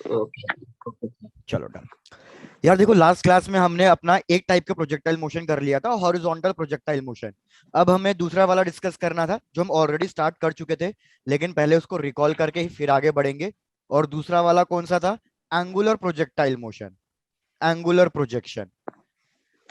चलो डन। यार देखो, लास्ट क्लास में हमने अपना एक टाइप का प्रोजेक्टाइल मोशन कर लिया था, हॉरिजॉन्टल प्रोजेक्टाइल मोशन। अब हमें दूसरा वाला डिस्कस करना था जो हम ऑलरेडी स्टार्ट कर चुके थे, लेकिन पहले उसको रिकॉल करके ही फिर आगे बढ़ेंगे। और दूसरा वाला कौन सा था? Angular projectile motion, angular projection.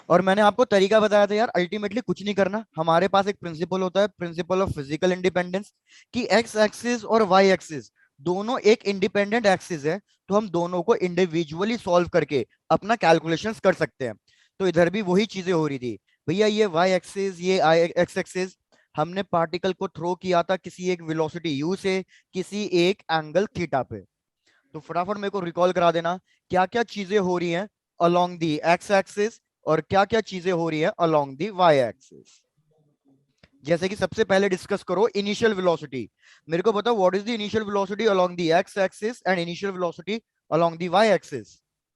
और मैंने आपको तरीका बताया था यार, अल्टीमेटली कुछ नहीं करना। हमारे पास एक प्रिंसिपल होता है, प्रिंसिपल ऑफ फिजिकल इंडिपेंडेंस, कि एक्स एक्सिस और वाई एक्सिस दोनों एक इंडिपेंडेंट एक्सिस है, तो हम दोनों को इंडिविजुअली सॉल्व करके अपना कैलकुलेशंस कर सकते हैं। तो इधर भी वही चीजें हो रही थी भैया, ये वाई एक्सिस, ये आई एक्स एक्सिस। हमने पार्टिकल को थ्रो किया था किसी एक वेलोसिटी यू से किसी एक एंगल थीटा पे। तो फटाफट मेरे को रिकॉल करा देना, क्या क्या चीजें हो रही हैं अलोंग दी एक्स एक्सिस और क्या क्या चीजें हो रही है अलोंग दी वाई एक्सिस। जैसे कि सबसे पहले डिस्कस करो इनिशियल वेलोसिटी। मेरे को बताओ what is the initial velocity along the x axis and initial velocity along the Y axis.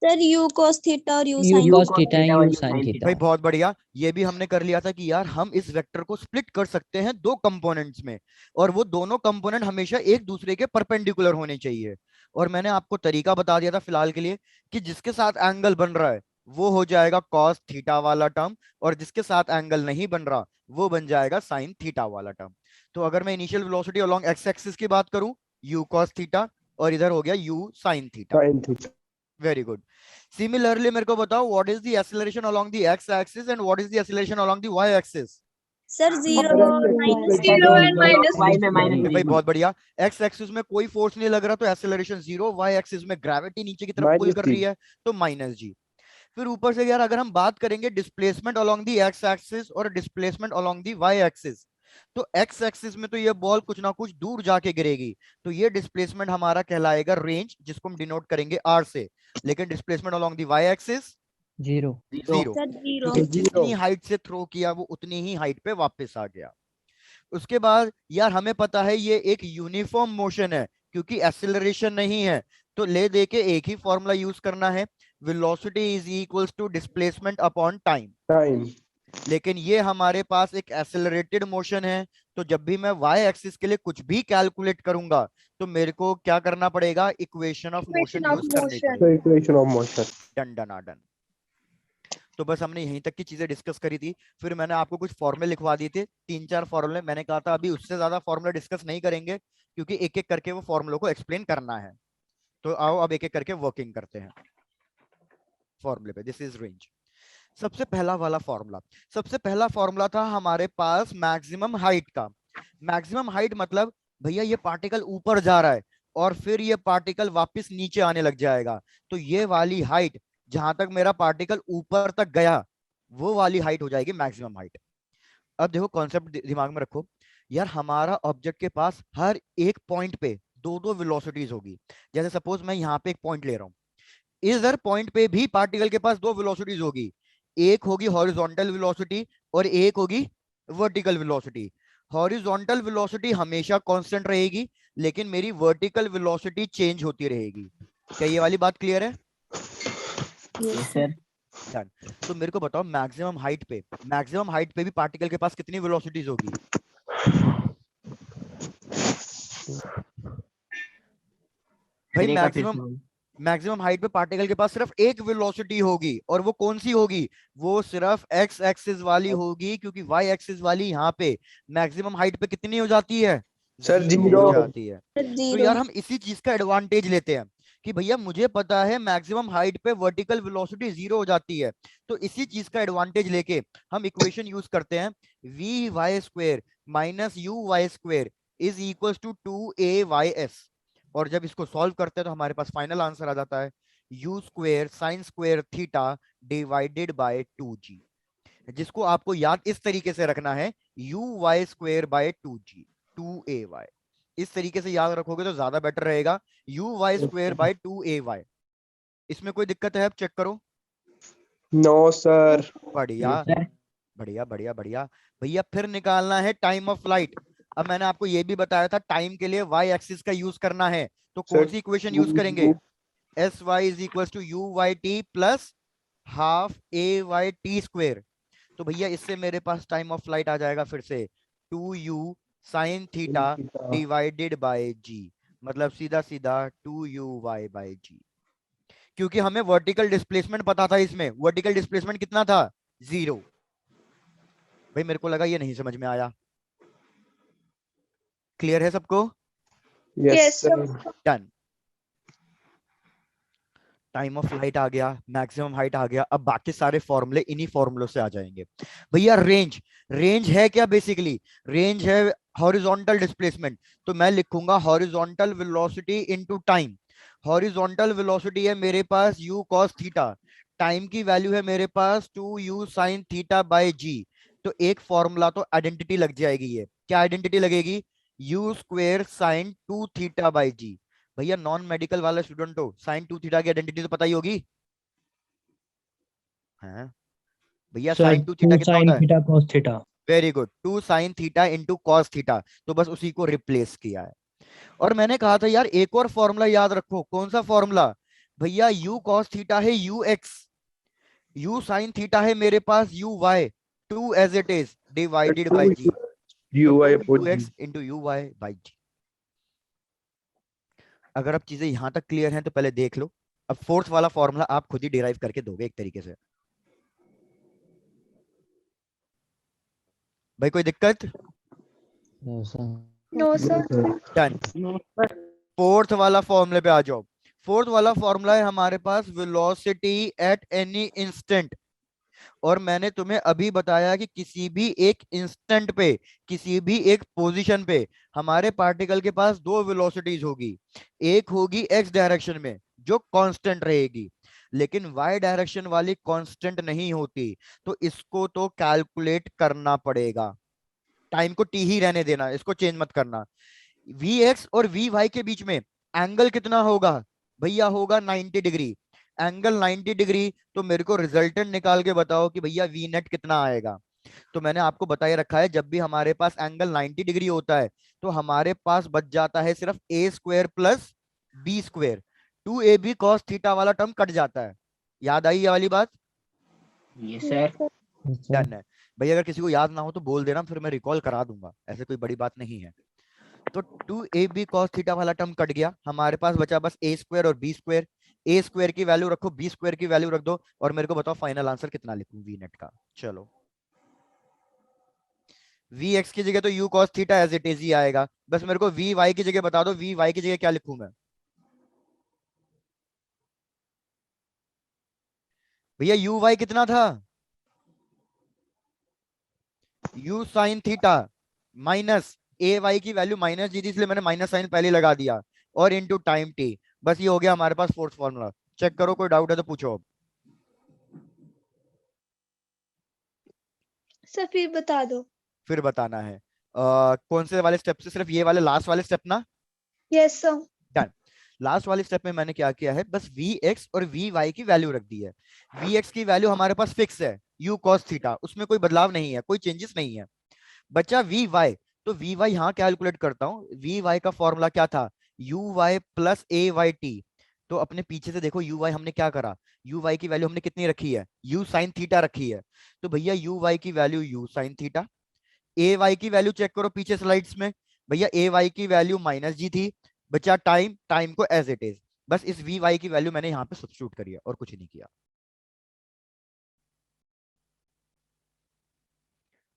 Sir u cos theta और u u sine cos theta. Theta है, यू साइन थीटा। भाई बहुत बढ़िया, ये भी हमने कर लिया था कि यार हम इस वेक्टर को स्प्लिट कर सकते हैं दो कंपोनेंट्स में, और वो दोनों कंपोनेंट हमेशा एक दूसरे के परपेंडिकुलर होने चाहिए। और मैंने आपको तरीका बता दिया था फिलहाल के लिए, कि जिसके साथ एंगल बन रहा है वो हो जाएगा कॉस थीटा वाला टर्म, और जिसके साथ एंगल नहीं बन रहा वो बन जाएगा साइन थीटा वाला टर्म। तो अगर मैं initial velocity along x axis की बात करूं, यू कॉस थीटा, और इधर हो गया u sine theta. Very good. Similarly मेरे को बताओ what is the acceleration along the x axis and what is the acceleration along the y axis. Sir zero और minus zero and minus y में minus भाई बहुत बढ़िया, x axis में कोई फोर्स नहीं लग रहा तो एक्सेलरेशन जीरो, वाई एक्सिस में ग्रेविटी नीचे की तरफ पुल कर रही है तो माइनस जी। फिर ऊपर से यार अगर हम बात करेंगे displacement along the x axis और displacement along the Y axis, तो एक्स एक्सिस में तो ये बॉल कुछ ना कुछ दूर जाके गिरेगी, तो ये डिस्प्लेसमेंट हमारा कहलाएगा रेंज, जिसको हम डिनोट करेंगे आर से। लेकिन displacement along the Y axis zero. Zero, sir zero. क्योंकि जितनी हाइट से थ्रो किया वो उतनी ही हाइट पे वापस आ गया। उसके बाद यार हमें पता है ये एक यूनिफॉर्म मोशन है, क्योंकि एक्सेलरेशन नहीं है, तो ले दे के एक ही फॉर्मूला यूज करना है, velocity is equals to displacement upon time. लेकिन ये हमारे पास एक एक्सेलरेटेड मोशन है, तो जब भी मैं वाई एक्सिस के लिए कुछ भी कैलकुलेट करूंगा तो मेरे को क्या करना पड़ेगा, इक्वेशन ऑफ मोशन यूज करनी पड़ेगी। Equation of motion. Done done done. तो बस हमने यहीं तक की चीजें डिस्कस करी थी। फिर मैंने आपको कुछ फॉर्मूले लिखवा दिए थे, तीन चार फॉर्मूले। मैंने कहा था अभी उससे ज्यादा फॉर्मूला डिस्कस नहीं करेंगे, क्योंकि एक एक करके वो फॉर्मूलों को एक्सप्लेन करना है। तो आओ अब एक एक करके वर्किंग करते हैं फॉर्मूले पे। This is range. सबसे पहला वाला फॉर्मूला, सबसे पहला फॉर्मूला था हमारे पास मैक्सिमम हाइट का। मैक्सिमम हाइट मतलब भैया ये पार्टिकल ऊपर जा रहा है और फिर ये पार्टिकल वापस नीचे आने लग जाएगा, तो ये वाली हाइट जहां तक मेरा पार्टिकल ऊपर तक गया वो वाली हाइट हो जाएगी मैक्सिमम हाइट। अब देखो कॉन्सेप्ट दिमाग में रखो यार, हमारा ऑब्जेक्ट के पास हर एक पॉइंट पे दो दो वेलोसिटीज होगी। जैसे सपोज मैं यहाँ पे एक पॉइंट ले रहा हूँ, इधर पॉइंट पे भी पार्टिकल के पास दो वेलोसिटीज होगी, एक होगी हॉरिजॉन्टल वेलोसिटी और एक होगी वर्टिकल वेलोसिटी। हॉरिजॉन्टल वेलोसिटी हमेशा कांस्टेंट रहेगी, लेकिन मेरी वर्टिकल वेलोसिटी चेंज होती रहेगी। क्या ये वाली बात क्लियर है? Yes sir. डन। तो मेरे को बताओ मैक्सिमम हाइट पे, मैक्सिमम हाइट पे भी पार्टिकल के पास कितनी वेलोसिटीज होगी? भाई मैक्सिमम हाइट पे पार्टिकल के पास सिर्फ एक वेलोसिटी होगी, और वो कौन सी होगी? वो सिर्फ एक्स एक्सिस वाली होगी, क्योंकि वाई एक्सिस वाली यहाँ पे मैक्सिमम हाइट पे कितनी हो जाती है? सर जीरो हो जाती है। तो जीरो। यार हम इसी चीज का एडवांटेज लेते हैं कि भैया मुझे पता है मैक्सिमम हाइट पे वर्टिकल वेलोसिटी जीरो हो जाती है, तो इसी चीज का एडवांटेज लेके हम इक्वेशन यूज करते हैं, v y square minus u y square is equal to 2a/s। और जब इसको सॉल्व करते हैं तो हमारे पास फाइनल आंसर आ जाता है u square sine square theta divided bye 2g, जिसको आपको याद इस तरीके से रखना है, you y square by 2g, 2ay। इस तरीके से याद रखोगे तो ज्यादा बेटर रहेगा, you y square by 2ay। इसमें कोई दिक्कत है? अब चेक करो। No sir. बढ़िया बढ़िया बढ़िया बढ़िया। भैया फिर निकालना है टाइम ऑफ फ्लाइट। अब मैंने आपको यह भी बताया था टाइम के लिए वाई एक्सिस का यूज करना है, तो कौन सी इक्वेशन यूज करेंगे? S y is equal to u y t plus half a y t square. तो भैया इससे मेरे पास टाइम ऑफ फ्लाइट आ जाएगा फिर से 2u sine theta divided by g, मतलब सीधा सीधा 2u y बाय जी। क्योंकि हमें वर्टिकल डिस्प्लेसमेंट पता था, इसमें वर्टिकल डिस्प्लेसमेंट कितना था, 0। भाई मेरे को लगा ये नहीं समझ में आया। क्लियर है सबको? Yes, sir. Done. Time of flight आ गया, मैक्सिमम हाइट आ गया, अब बाकी सारे फॉर्मूले इन्हीं फॉर्मूलों से आ जाएंगे। भैया रेंज, रेंज है क्या बेसिकली, रेंज है हॉरिजॉन्टल डिस्प्लेसमेंट। तो मैं लिखूंगा horizontal velocity into time. Horizontal velocity है मेरे पास u cos थीटा, टाइम की वैल्यू है मेरे पास 2u sin theta by g। तो एक फॉर्मूला तो आइडेंटिटी लग जाएगी, ये क्या आइडेंटिटी लगेगी, u square sine 2 theta by g। भैया नॉन मेडिकल वाला स्टूडेंट हो, साइन 2 थीटा की आइडेंटिटी तो पता ही होगी है भैया। सर साइन 2 थीटा 2 कितना sin होता है, theta cos theta. Very good, 2 sin theta into cos theta. तो बस उसी को रिप्लेस किया है। और मैंने कहा था यार एक और फॉर्मूला याद रखो, कौन सा फॉर्मूला, भैया u cos थीटा है ux, u sin थीटा है मेरे पास uy, 2 as it is divided by g। तो UI 2ux into uy by g। अगर अब चीजें यहां तक क्लियर हैं तो पहले देख लो, अब फोर्थ वाला फॉर्मूला आप खुद ही डिराइव करके दोगे एक तरीके से। भाई कोई दिक्कत? No, sir. डन। फोर्थ वाला फॉर्मूले पे आ जाओ। फोर्थ वाला फॉर्मूला है हमारे पास वेलोसिटी एट एनी इंस्टेंट। और मैंने तुम्हें अभी बताया कि किसी भी एक इंस्टेंट पे, किसी भी एक पोजीशन पे हमारे पार्टिकल के पास दो वेलोसिटीज होगी। एक होगी एक्स डायरेक्शन में जो कांस्टेंट रहेगी, लेकिन वाई डायरेक्शन वाली कांस्टेंट नहीं होती। तो इसको तो कैलकुलेट करना पड़ेगा। टाइम को टी ही रहने देना, इसको चेंज मत करना। वी एक्स और वी वाई के बीच में एंगल कितना होगा, भैया होगा 90 डिग्री। एंगल 90 डिग्री, तो मेरे को रिजल्टेंट निकाल के बताओ कि भैया वी नेट कितना आएगा। तो मैंने आपको बताए रखा है जब भी हमारे पास एंगल 90 डिग्री होता है तो हमारे पास बच जाता है सिर्फ a square plus b square, 2ab cos थीटा वाला टर्म कट जाता है। याद आई ये वाली बात? Yes sir. डन है। भैया अगर किसी को याद ना हो तो बोल देना, फिर मैं रिकॉल करा दूंगा, ऐसे कोई बड़ी बात नहीं है। तो 2ab cos थीटा वाला टर्म कट गया, हमारे पास बचा बस ए स्क्वायर और बी स्क्वायर। ए स्क्वायर की वैल्यू रखो, बी स्क्वायर की वैल्यू रख दो, और मेरे को बताओ फाइनल आंसर कितना लिखूं वी नेट का। चलो वी एक्स की जगह तो u cos theta as it is ही आएगा, बस मेरे को वी वाई की जगह बता दो, वी वाई की जगह क्या लिखूं मैं। भैया u वाई कितना था, u साइन थीटा माइनस ए वाई की वैल्यू माइनस दी थी इसलिए मैंने माइनस साइन पहले लगा दिया, और इनटू टाइम टी। बस ये हो गया हमारे पास फोर्थ फॉर्मूला। चेक करो, कोई डाउट है तो पूछो अब। सर फिर बता दो। फिर बताना है कौन से वाले स्टेप से, सिर्फ ये वाले लास्ट वाले स्टेप ना। Yes sir. डन। लास्ट वाले स्टेप में मैंने क्या किया है, बस वी एक्स और वी वाई की वैल्यू रख दी है। वी एक्स की वैल्यू हमारे पास फिक्स है u cos थीटा, उसमें कोई बदलाव नहीं है, कोई चेंजेस नहीं है। बचा वी वाई, तो वी वाई यहां कैलकुलेट करता हूं। वी वाई का फॉर्मूला क्या था, u y plus a y t. तो अपने पीछे से देखो यू वाई हमने क्या करा, यू वाई की वैल्यू हमने कितनी रखी है, यू साइन थीटा रखी है। तो भैया यू वाई की value u sine theta. A y की वैल्यू चेक करो पीछे स्लाइड्स में, भैया ए वाई की वैल्यू माइनस जी थी। बचा टाइम, टाइम को एज इट इज, बस इस वी वाई की वैल्यू मैंने यहाँ पे सब्स्टिट्यूट करी है और कुछ नहीं किया।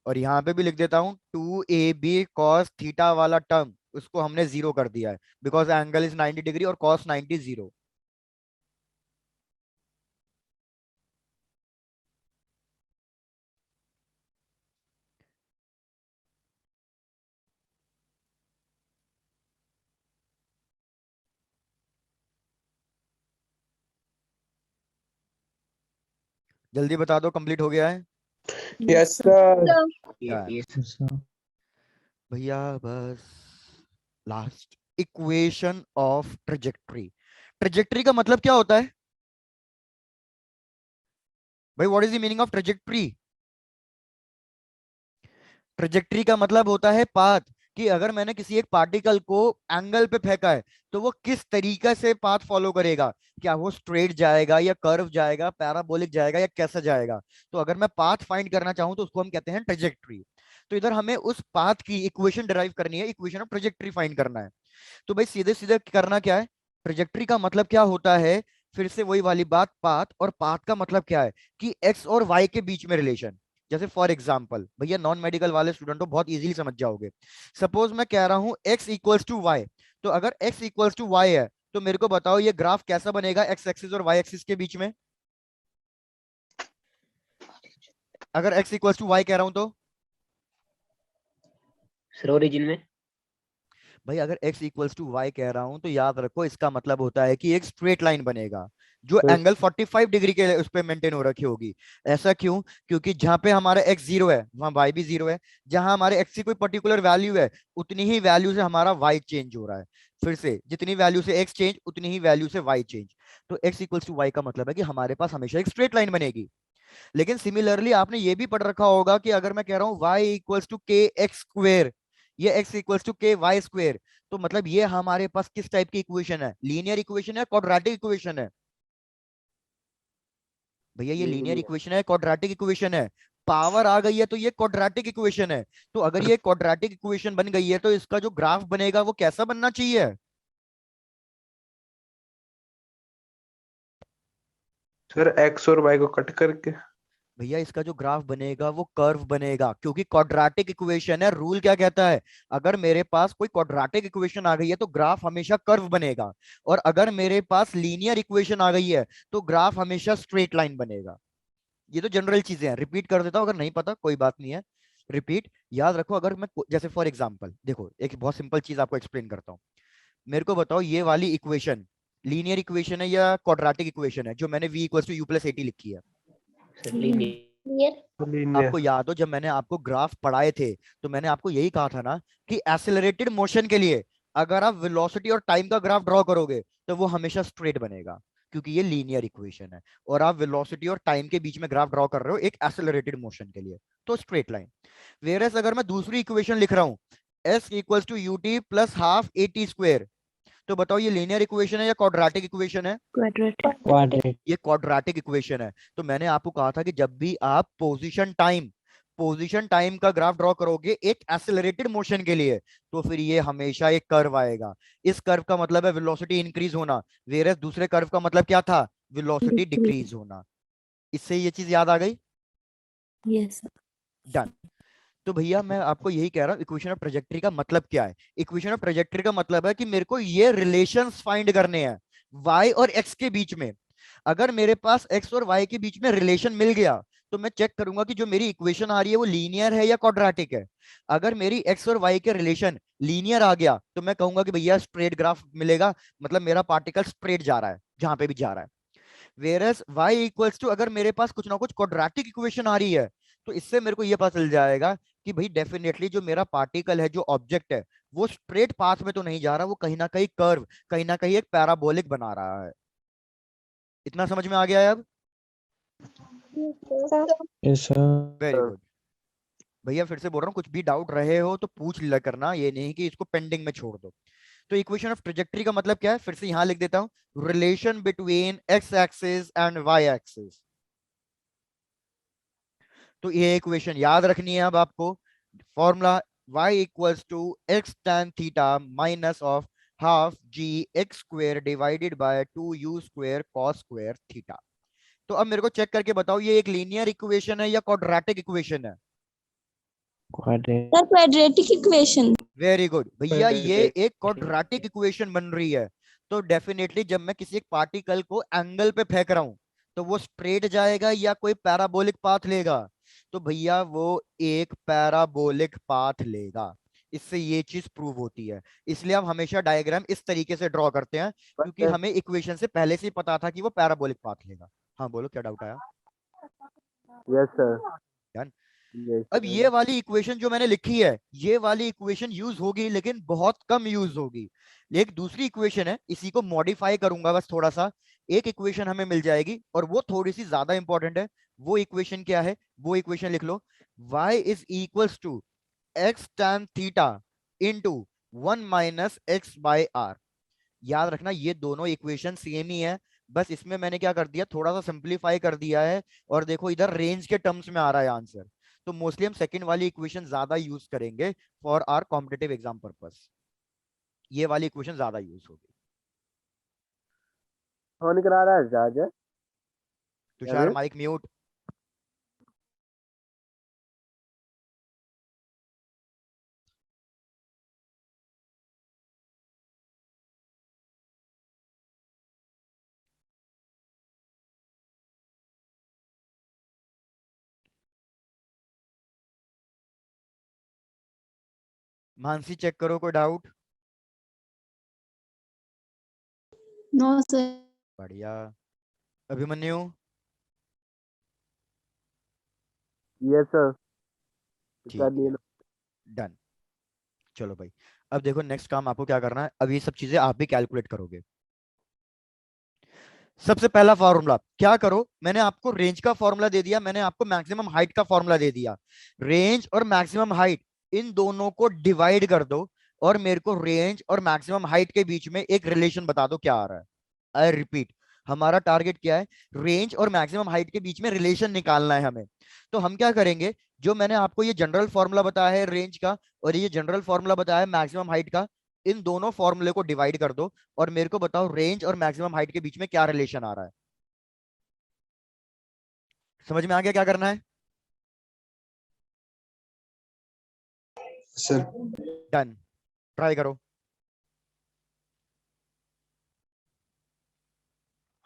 और यहाँ पे भी लिख देता हूँ 2ab cos थीटा वाला टर्म, उसको हमने जीरो कर दिया है बिकॉज एंगल इज 90 डिग्री और cos 90 जीरो। जल्दी बता दो कंप्लीट हो गया है Yes, sir. क्या है? Yes sir. भैया बस last equation of trajectory. Trajectory का मतलब क्या होता है भाई, what is the meaning of trajectory? Trajectory का मतलब होता है पाथ, कि अगर मैंने किसी एक पार्टिकल को एंगल पे फेंका है तो वो किस तरीके से पाथ फॉलो करेगा, क्या वो स्ट्रेट जाएगा या कर्व जाएगा, पैराबोलिक जाएगा या कैसा जाएगा। तो अगर मैं पाथ फाइंड करना चाहूं तो उसको हम कहते हैं ट्रेजेक्ट्री। तो इधर हमें उस पाथ की इक्वेशन डिराइव करनी है, इक्वेशन ऑफ ट्रेजेक्ट्री फाइंड करना है। तो भाई सीधे सीधे करना क्या है, ट्रेजेक्ट्री का मतलब क्या होता है फिर से वही वाली बात, पाथ, और पाथ का मतलब क्या है कि एक्स और वाई के बीच में रिलेशन। जैसे फॉर एग्जाम्पल, भैया नॉन मेडिकल वाले स्टूडेंट हो बहुत इजीली समझ जाओगे। सपोज मैं कह रहा हूं एक्स इक्वल्स टू वाई, तो अगर एक्स इक्वल्स टू वाई है तो मेरे को बताओ ये ग्राफ कैसा बनेगा एक्स एक्सिस और वाई एक्सिस के बीच में। अगर एक्स इक्वल्स टू वाई कह रहा हूं तो सर ओरिजिन में। भाई अगर x इक्वल्स टू वाई कह रहा हूं तो याद रखो इसका मतलब होता है कि एक स्ट्रेट लाइन बनेगा जो Yes. एंगल 45 डिग्री के उस पे मेंटेन हो रखी होगी। ऐसा क्यों? क्योंकि जहां पे हमारा x जीरो है वहां y भी जीरो है, जहां हमारे x की कोई पर्टिकुलर वैल्यू है उतनी ही वैल्यू से हमारा y चेंज हो रहा है। फिर से जितनी वैल्यू से x चेंज उतनी ही वैल्यू से y चेंज। तो x इक्वल्स टू वाई का मतलब है कि हमारे पास हमेशा एक स्ट्रेट लाइन बनेगी। लेकिन सिमिलरली आपने ये भी पढ़ रखा होगा कि अगर मैं कह रहा हूं y इक्वल्स टू के एक्स स्क्वेयर, ये x इक्वल्स टू के वाई स्क्वेयर, तो मतलब ये हमारे पास किस टाइप की इक्वेशन है? लीनियर इक्वेशन है, क्वाड्रेटिक इक्वेशन है? भैया ये लीनियर इक्वेशन है, क्वाड्रेटिक इक्वेशन है। पावर आ गई है तो ये क्वाड्रेटिक इक्वेशन है। तो अगर ये क्वाड्रेटिक इक्वेशन बन गई है तो इसका जो ग्राफ बनेगा वो कैसा बनना चाहिए? सर एक्स और वाई को कट करके। भैया इसका जो ग्राफ बनेगा वो कर्व बनेगा, क्योंकि क्वाड्रेटिक इक्वेशन है। रूल क्या कहता है? अगर मेरे पास कोई क्वाड्रेटिक इक्वेशन आ गई है तो ग्राफ हमेशा कर्व बनेगा, और अगर मेरे पास लीनियर इक्वेशन आ गई है तो ग्राफ हमेशा स्ट्रेट लाइन बनेगा। ये तो जनरल चीजें हैं, रिपीट कर देता हूं, अगर नहीं पता कोई बात नहीं है, रिपीट याद रखो। अगर मैं जैसे फॉर एग्जांपल देखो एक बहुत सिंपल चीज आपको एक्सप्लेन करता हूँ। मेरे को बताओ ये वाली इक्वेशन लीनियर इक्वेशन है या क्वाड्रेटिक इक्वेशन है जो मैंने v equals to u plus a t लिखी है? Sir linear. आपको लीनियर। याद हो जब मैंने आपको ग्राफ पढ़ाए थे तो मैंने आपको यही कहा था ना कि एक्सेलरेटेड मोशन के लिए अगर आप वेलोसिटी और टाइम का ग्राफ ड्रॉ करोगे तो वो हमेशा स्ट्रेट बनेगा, क्योंकि ये लीनियर इक्वेशन है। और आप वेलोसिटी और टाइम के बीच में ग्राफ ड्रॉ कर रहे हो एक एक्सेलरेटेड मोशन के लिए, तो स्ट्रेट लाइन। वेरएस अगर मैं दूसरी इक्वेशन लिख रहा हूं s equals to u t plus half a t square, तो बताओ ये लीनियर इक्वेशन है या क्वाड्रेटिक इक्वेशन है? क्वाड्रेटिक। ये क्वाड्रेटिक इक्वेशन है। तो मैंने आपको कहा था कि जब भी आप पोजीशन टाइम का ग्राफ ड्रॉ करोगे एक एक्सेलरेटेड मोशन के लिए तो फिर ये हमेशा एक कर्व आएगा। इस कर्व का मतलब है वेलोसिटी इंक्रीज होना, वेरस दूसरे कर्व का मतलब क्या था? वेलोसिटी डिक्रीज होना। इससे ये चीज याद आ गई? Yes done. तो भैया मैं आपको यही कह रहा हूँ इक्वेशन ऑफ ट्रेजेक्टरी का मतलब क्या है। इक्वेशन ऑफ ट्रेजेक्टरी का मतलब है कि मेरे को ये रिलेशंस फाइंड करने हैं y और x के बीच में। अगर मेरे पास x और y के बीच में रिलेशन मिल गया तो मैं चेक करूंगा कि जो मेरी इक्वेशन आ रही है वो लीनियर है या क्वाड्रेटिक है। अगर मेरी x और y के रिलेशन लीनियर आ गया तो मैं कहूंगा कि भैया स्ट्रेट ग्राफ मिलेगा, मतलब मेरा पार्टिकल स्ट्रेट जा रहा है जहां पे भी जा रहा है। वेरस y इक्वल्स टू अगर मेरे पास कुछ ना कुछ क्वाड्रेटिक इक्वेशन आ रही है तो इससे मेरे को ये पता चल जाएगा कि भाई डेफिनेटली जो मेरा पार्टिकल है, जो ऑब्जेक्ट है, वो स्ट्रेट पाथ में तो नहीं जा रहा, वो कहीं ना कहीं कर्व, कहीं ना कहीं एक पैराबोलिक बना रहा है। इतना समझ में आ गया है अब? Yes sir. Very good. भैया फिर से बोल रहा हूँ कुछ भी डाउट रहे हो तो पूछ लिया करना, ये नहीं कि इसको पेंडिंग में छोड़ दो। तो इक्वेशन ऑफ ट्रेजेक्टरी का मतलब क्या है फिर से यहां लिख देता हूं, relation between x axis and y axis. तो ये इक्वेशन याद रखनी है अब आपको। Formula y equals to x tan theta minus of half g x square divided by 2u square cos square theta. तो अब मेरे को चेक करके बताओ ये एक लीनियर इक्वेशन है या क्वाड्रेटिक इक्वेशन है? Quadratic. Sir quadratic equation. Very good भैया, ये एक क्वाड्रेटिक इक्वेशन बन रही है। तो डेफिनेटली जब मैं किसी एक पार्टिकल को एंगल पे फेंक रहा हूं तो वो स्ट्रेट जाएगा या कोई पैराबोलिक पाथ लेगा? तो भैया वो एक पैराबोलिक पाथ लेगा। इससे ये चीज प्रूव होती है। इसलिए हम हमेशा डायग्राम इस तरीके से ड्रॉ करते हैं, क्योंकि हमें इक्वेशन से पहले से ही पता था कि वो पैराबोलिक पाथ लेगा। हाँ बोलो क्या डाउट आया? Yes sir. डन। यस अब ये वाली इक्वेशन जो मैंने लिखी है ये वाली इक्वेशन यूज होगी लेकिन बहुत कम यूज होगी। एक दूसरी इक्वेशन है, इसी को मॉडिफाई करूंगा बस थोड़ा सा। एक इक्वेशन हमें मिल जाएगी और वो थोड़ी सी ज्यादा इंपॉर्टेंट है। वो इक्वेशन क्या है? वो इक्वेशन लिख लो, y is equals to x tan theta into 1 - x/r। याद रखना ये दोनों इक्वेशन सेम ही है, बस इसमें मैंने क्या कर दिया थोड़ा सा सिंप्लीफाई कर दिया है। और देखो इधर रेंज के टर्म्स में आ रहा है आंसर, तो मोस्टली हम सेकंड वाली इक्वेशन ज्यादा यूज करेंगे for our competitive exam purpose. ये वाली इक्वेशन ज्यादा यूज होगी। फोन करा रहा है जहाज है। तुषार अरे? Mic mute. मानसी चेक करो, कोई डाउट? No, sir. बढ़िया। अभिमन्यु? Yes sir. ठीक है, डन। चलो भाई, अब देखो नेक्स्ट काम आपको क्या करना है। अब ये सब चीजें आप भी कैलकुलेट करोगे। सबसे पहला फॉर्मूला क्या करो, मैंने आपको रेंज का फॉर्मूला दे दिया, मैंने आपको मैक्सिमम हाइट का फॉर्मूला दे दिया। रेंज और मैक्सिमम हाइट इन दोनों को डिवाइड कर दो और मेरे को रेंज और मैक्सिमम हाइट के बीच में एक रिलेशन बता दो क्या आ रहा है। आई रिपीट, हमारा टारगेट क्या है? रेंज और मैक्सिमम हाइट के बीच में रिलेशन निकालना है हमें। तो हम क्या करेंगे, जो मैंने आपको ये जनरल फॉर्मूला बताया है रेंज का और ये जनरल फॉर्मूला बताया है मैक्सिमम हाइट का, इन दोनों फॉर्मूले को डिवाइड कर दो और मेरे को बताओ रेंज और मैक्सिमम हाइट के बीच में क्या रिलेशन आ रहा है। समझ में आ गया क्या करना है? सर। डन। ट्राई करो।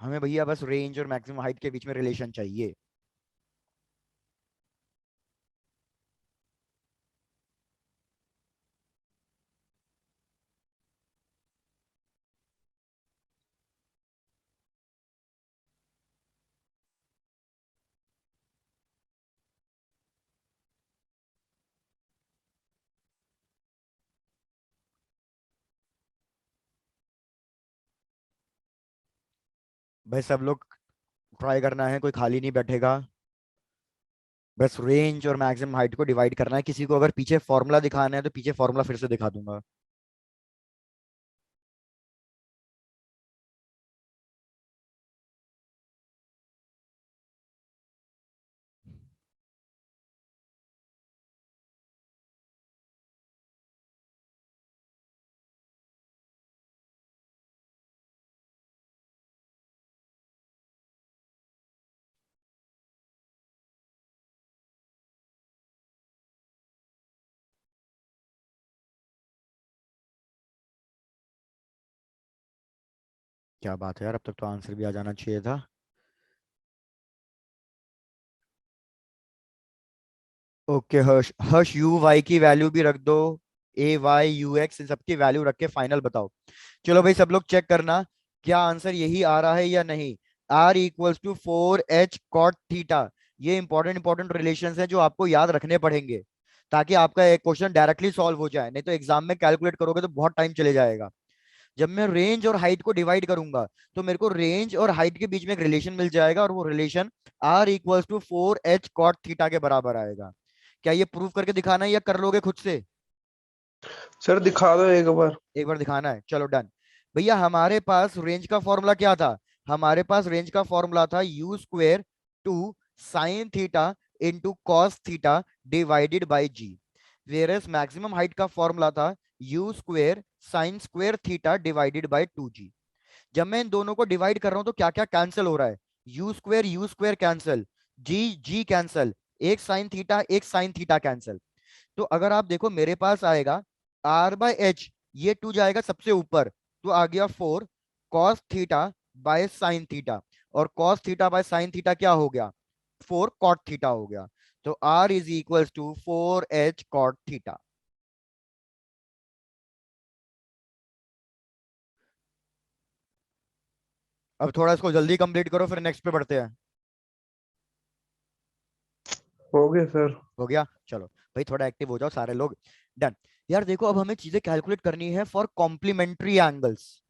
हमें भैया बस रेंज और मैक्सिमम हाइट के बीच में रिलेशन चाहिए। भाई सब लोग ट्राई करना है, कोई खाली नहीं बैठेगा। बस रेंज और मैक्सिमम हाइट को डिवाइड करना है। किसी को अगर पीछे फॉर्मूला दिखाना है तो पीछे फॉर्मूला फिर से दिखा दूंगा। क्या बात है यार, अब तक तो आंसर भी आ जाना चाहिए था। Okay Harsh, Harsh u y की वैल्यू भी रख दो, ए वाई यू एक्स इन सबकी वैल्यू रख के फाइनल बताओ। चलो भाई सब लोग चेक करना क्या आंसर यही आ रहा है या नहीं। R equals to 4h cot theta, ये इंपॉर्टेंट इंपॉर्टेंट रिलेशंस हैं जो आपको याद रखने पड़ेंगे ताकि आपका एक क्वेश्चन डायरेक्टली सॉल्व हो जाए, नहीं तो एग्जाम में कैलकुलेट करोगे तो बहुत टाइम चले जाएगा। जब मैं रेंज और हाइट को डिवाइड करूंगा तो मेरे को रेंज और हाइट के बीच में एक रिलेशन मिल जाएगा और वो relation R equals to 4h cot theta के बराबर आएगा। क्या ये प्रूव करके दिखाना है या कर लोगे खुद से? सर दिखा दो एक बार। एक बार दिखाना है, चलो डन। भैया हमारे पास रेंज का फॉर्मूला क्या था? हमारे पास रेंज का फॉर्मूला था u square two sine theta into cos theta divided by g. Versus maximum height का फॉर्मूला था u square sine square theta divided by 2g। जब मैं इन दोनों को डिवाइड कर रहा हूं तो क्या क्या कैंसिल हो रहा है? U square cancel, g g cancel, एक साइन थीटा कैंसिल। तो अगर आप देखो मेरे पास आएगा आर बाय एच, ये 2 जाएगा सबसे ऊपर तो आ गया 4 cos theta by sine theta, और cos theta by sine theta क्या हो गया? 4 कॉट थीटा हो गया। तो r is equal to 4h cot theta. अब थोड़ा इसको जल्दी कंप्लीट करो फिर नेक्स्ट पे बढ़ते हैं। हो गया सर। हो गया, चलो भाई थोड़ा एक्टिव हो जाओ सारे लोग। डन। यार देखो अब हमें चीजें कैलकुलेट करनी है फॉर कॉम्प्लीमेंट्री एंगल्स।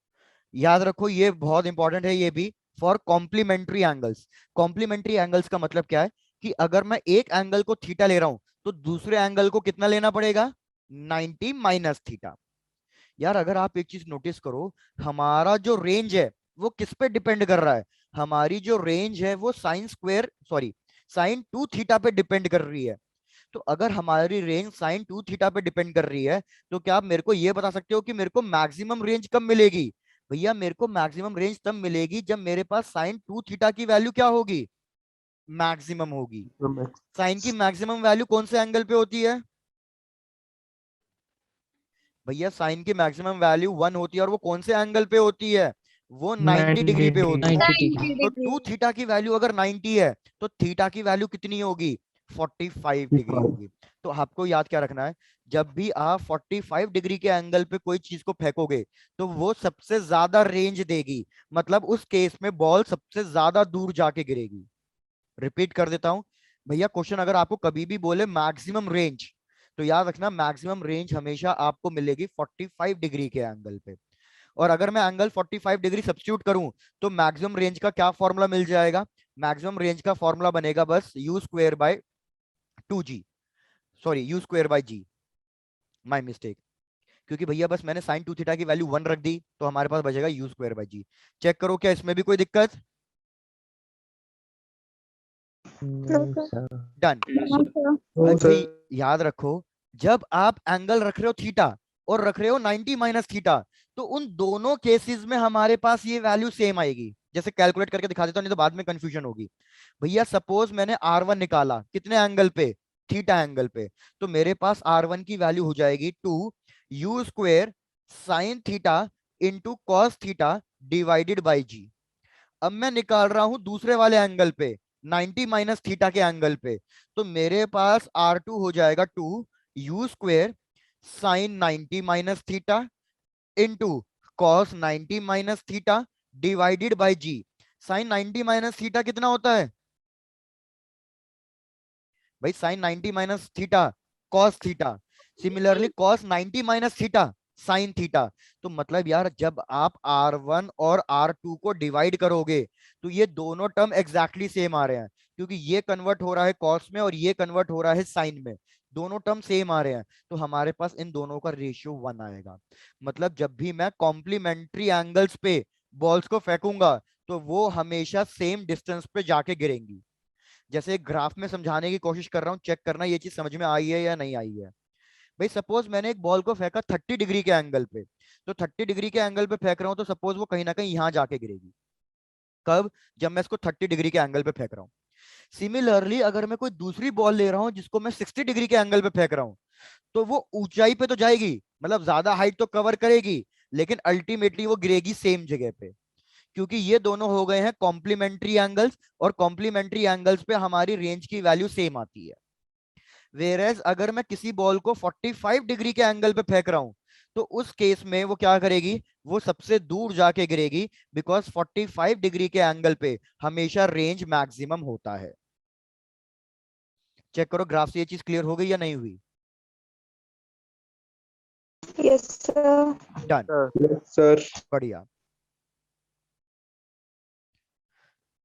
याद रखो ये बहुत इंपॉर्टेंट है ये भी, for complementary angles. Complementary angles का मतलब क्या है कि अगर मैं एक एंगल को थीटा ले रहा हूं तो दूसरे एंगल को कितना लेना पड़ेगा? 90 माइनस थीटा। यार अगर आप एक चीज नोटिस करो, हमारा जो रेंज है वो किस पे डिपेंड कर रहा है? हमारी जो रेंज है वो साइन 2 थीटा पे डिपेंड कर रही है। तो अगर हमारी रेंज साइन 2 थीटा पे डिपेंड कर रही है तो क्या आप मेरे को ये बता सकते हो कि मेरे को मैक्सिमम रेंज कब मिलेगी? भैया मेरे को मैक्सिमम रेंज तब मिलेगी जब मेरे पास साइन 2 थीटा की वैल्यू क्या होगी, मैक्सिमम होगी। साइन की मैक्सिमम वैल्यू कौन से एंगल पे होती है भैया, साइन की मैक्सिमम वैल्यू 1 होती है, और वो कौन से एंगल पे होती है, वो 90 डिग्री पे होती है। 90 डिग्री। तो 2 थीटा की वैल्यू अगर 90 है तो थीटा की वैल्यू कितनी होगी, 45 डिग्री होगी। तो आपको याद क्या रखना है, जब भी आप 45 डिग्री के एंगल पे कोई चीज को फेंकोगे तो वो सबसे ज्यादा रेंज देगी, मतलब उस केस में बॉल सबसे ज्यादा दूर जाके गिरेगी। रिपीट कर देता हूं भैया, क्वेश्चन अगर आपको कभी भी बोले मैक्सिमम रेंज, तो याद रखना मैक्सिमम रेंज हमेशा आपको मिलेगी 45 डिग्री के एंगल पे। और अगर मैं एंगल 45 डिग्री सब्स्टिट्यूट करूं तो मैक्सिमम रेंज का क्या फॉर्मूला मिल जाएगा, मैक्सिमम रेंज का फॉर्मूला बनेगा बस u square by 2g, sorry u square by g, my mistake. क्योंकि भैया बस मैंने साइन 2 थीटा की वैल्यू 1 रख दी तो हमारे पास बचेगा u square by g. Check करो क्या इसमें भी कोई दिक्कत, डन। बस भाई याद रखो, जब आप एंगल रख रहे हो थीटा और रख रहे हो 90 माइनस थीटा, तो उन दोनों केसेस में हमारे पास ये वैल्यू सेम आएगी। जैसे कैलकुलेट करके दिखा देता हूं, नहीं तो बाद में कंफ्यूजन होगी। भैया सपोज मैंने R1 निकाला कितने एंगल पे, थीटा एंगल पे, तो मेरे पास R1 की वैल्यू हो जाएगी 2 u square sine theta into cos theta divided by g. अब मैं निकाल रहा हूं दूसरे वाले एंगल पे 90 माइनस थीटा के एंगल पे, तो मेरे पास R2 हो जाएगा 2 u square sine 90 minus theta into cos 90 minus theta divided by g. Sine 90 minus theta कितना होता है भाई, sine 90 minus theta cos theta, similarly cos 90 minus theta sine theta. तो मतलब यार जब आप R1 और R2 को डिवाइड करोगे तो ये दोनों टर्म एग्जैक्टली सेम आ रहे हैं, क्योंकि ये कन्वर्ट हो रहा है कॉस में और ये कन्वर्ट हो रहा है साइन में, दोनों टर्म सेम आ रहे हैं। तो हमारे पास इन दोनों का रेशियो 1 आएगा। मतलब जब भी मैं कॉम्प्लीमेंट्री एंगल्स पे बॉल्स को फेंकूंगा तो वो हमेशा सेम डिस्टेंस पे जाके गिरेंगी। जैसे ग्राफ में समझाने की कोशिश कर रहा हूँ, चेक करना ये चीज समझ में आई है या नहीं आई है। भाई सपोज मैंने एक बॉल को फेंका 30 डिग्री के एंगल पे, तो 30 डिग्री के एंगल पे फेंक रहा हूं तो सपोज वो कहीं ना कहीं यहां जाके गिरेगी। कब, जब मैं इसको 30 डिग्री के एंगल पे फेंक रहा हूँ। सिमिलरली अगर मैं कोई दूसरी बॉल ले रहा हूं जिसको मैं 60 डिग्री के एंगल पे फेंक रहा हूं, तो वो ऊंचाई पे तो जाएगी, मतलब ज्यादा हाइट तो कवर करेगी, लेकिन अल्टीमेटली वो गिरेगी सेम जगह पे, क्योंकि ये दोनों हो गए हैं कॉम्प्लीमेंट्री एंगल्स, और कॉम्प्लीमेंट्री एंगल्स पे हमारी रेंज की वैल्यू सेम आती है। वेरेज अगर मैं किसी बॉल को 45 डिग्री के एंगल पे फेंक रहा हूं तो उस केस में वो क्या करेगी, वो सबसे दूर जाके गिरेगी, बिकॉज 45 डिग्री के एंगल पे हमेशा रेंज मैक्सिमम होता है। चेक करो ग्राफ से ये चीज क्लियर हो गई या नहीं हुई, यस सर। डन, सर बढ़िया।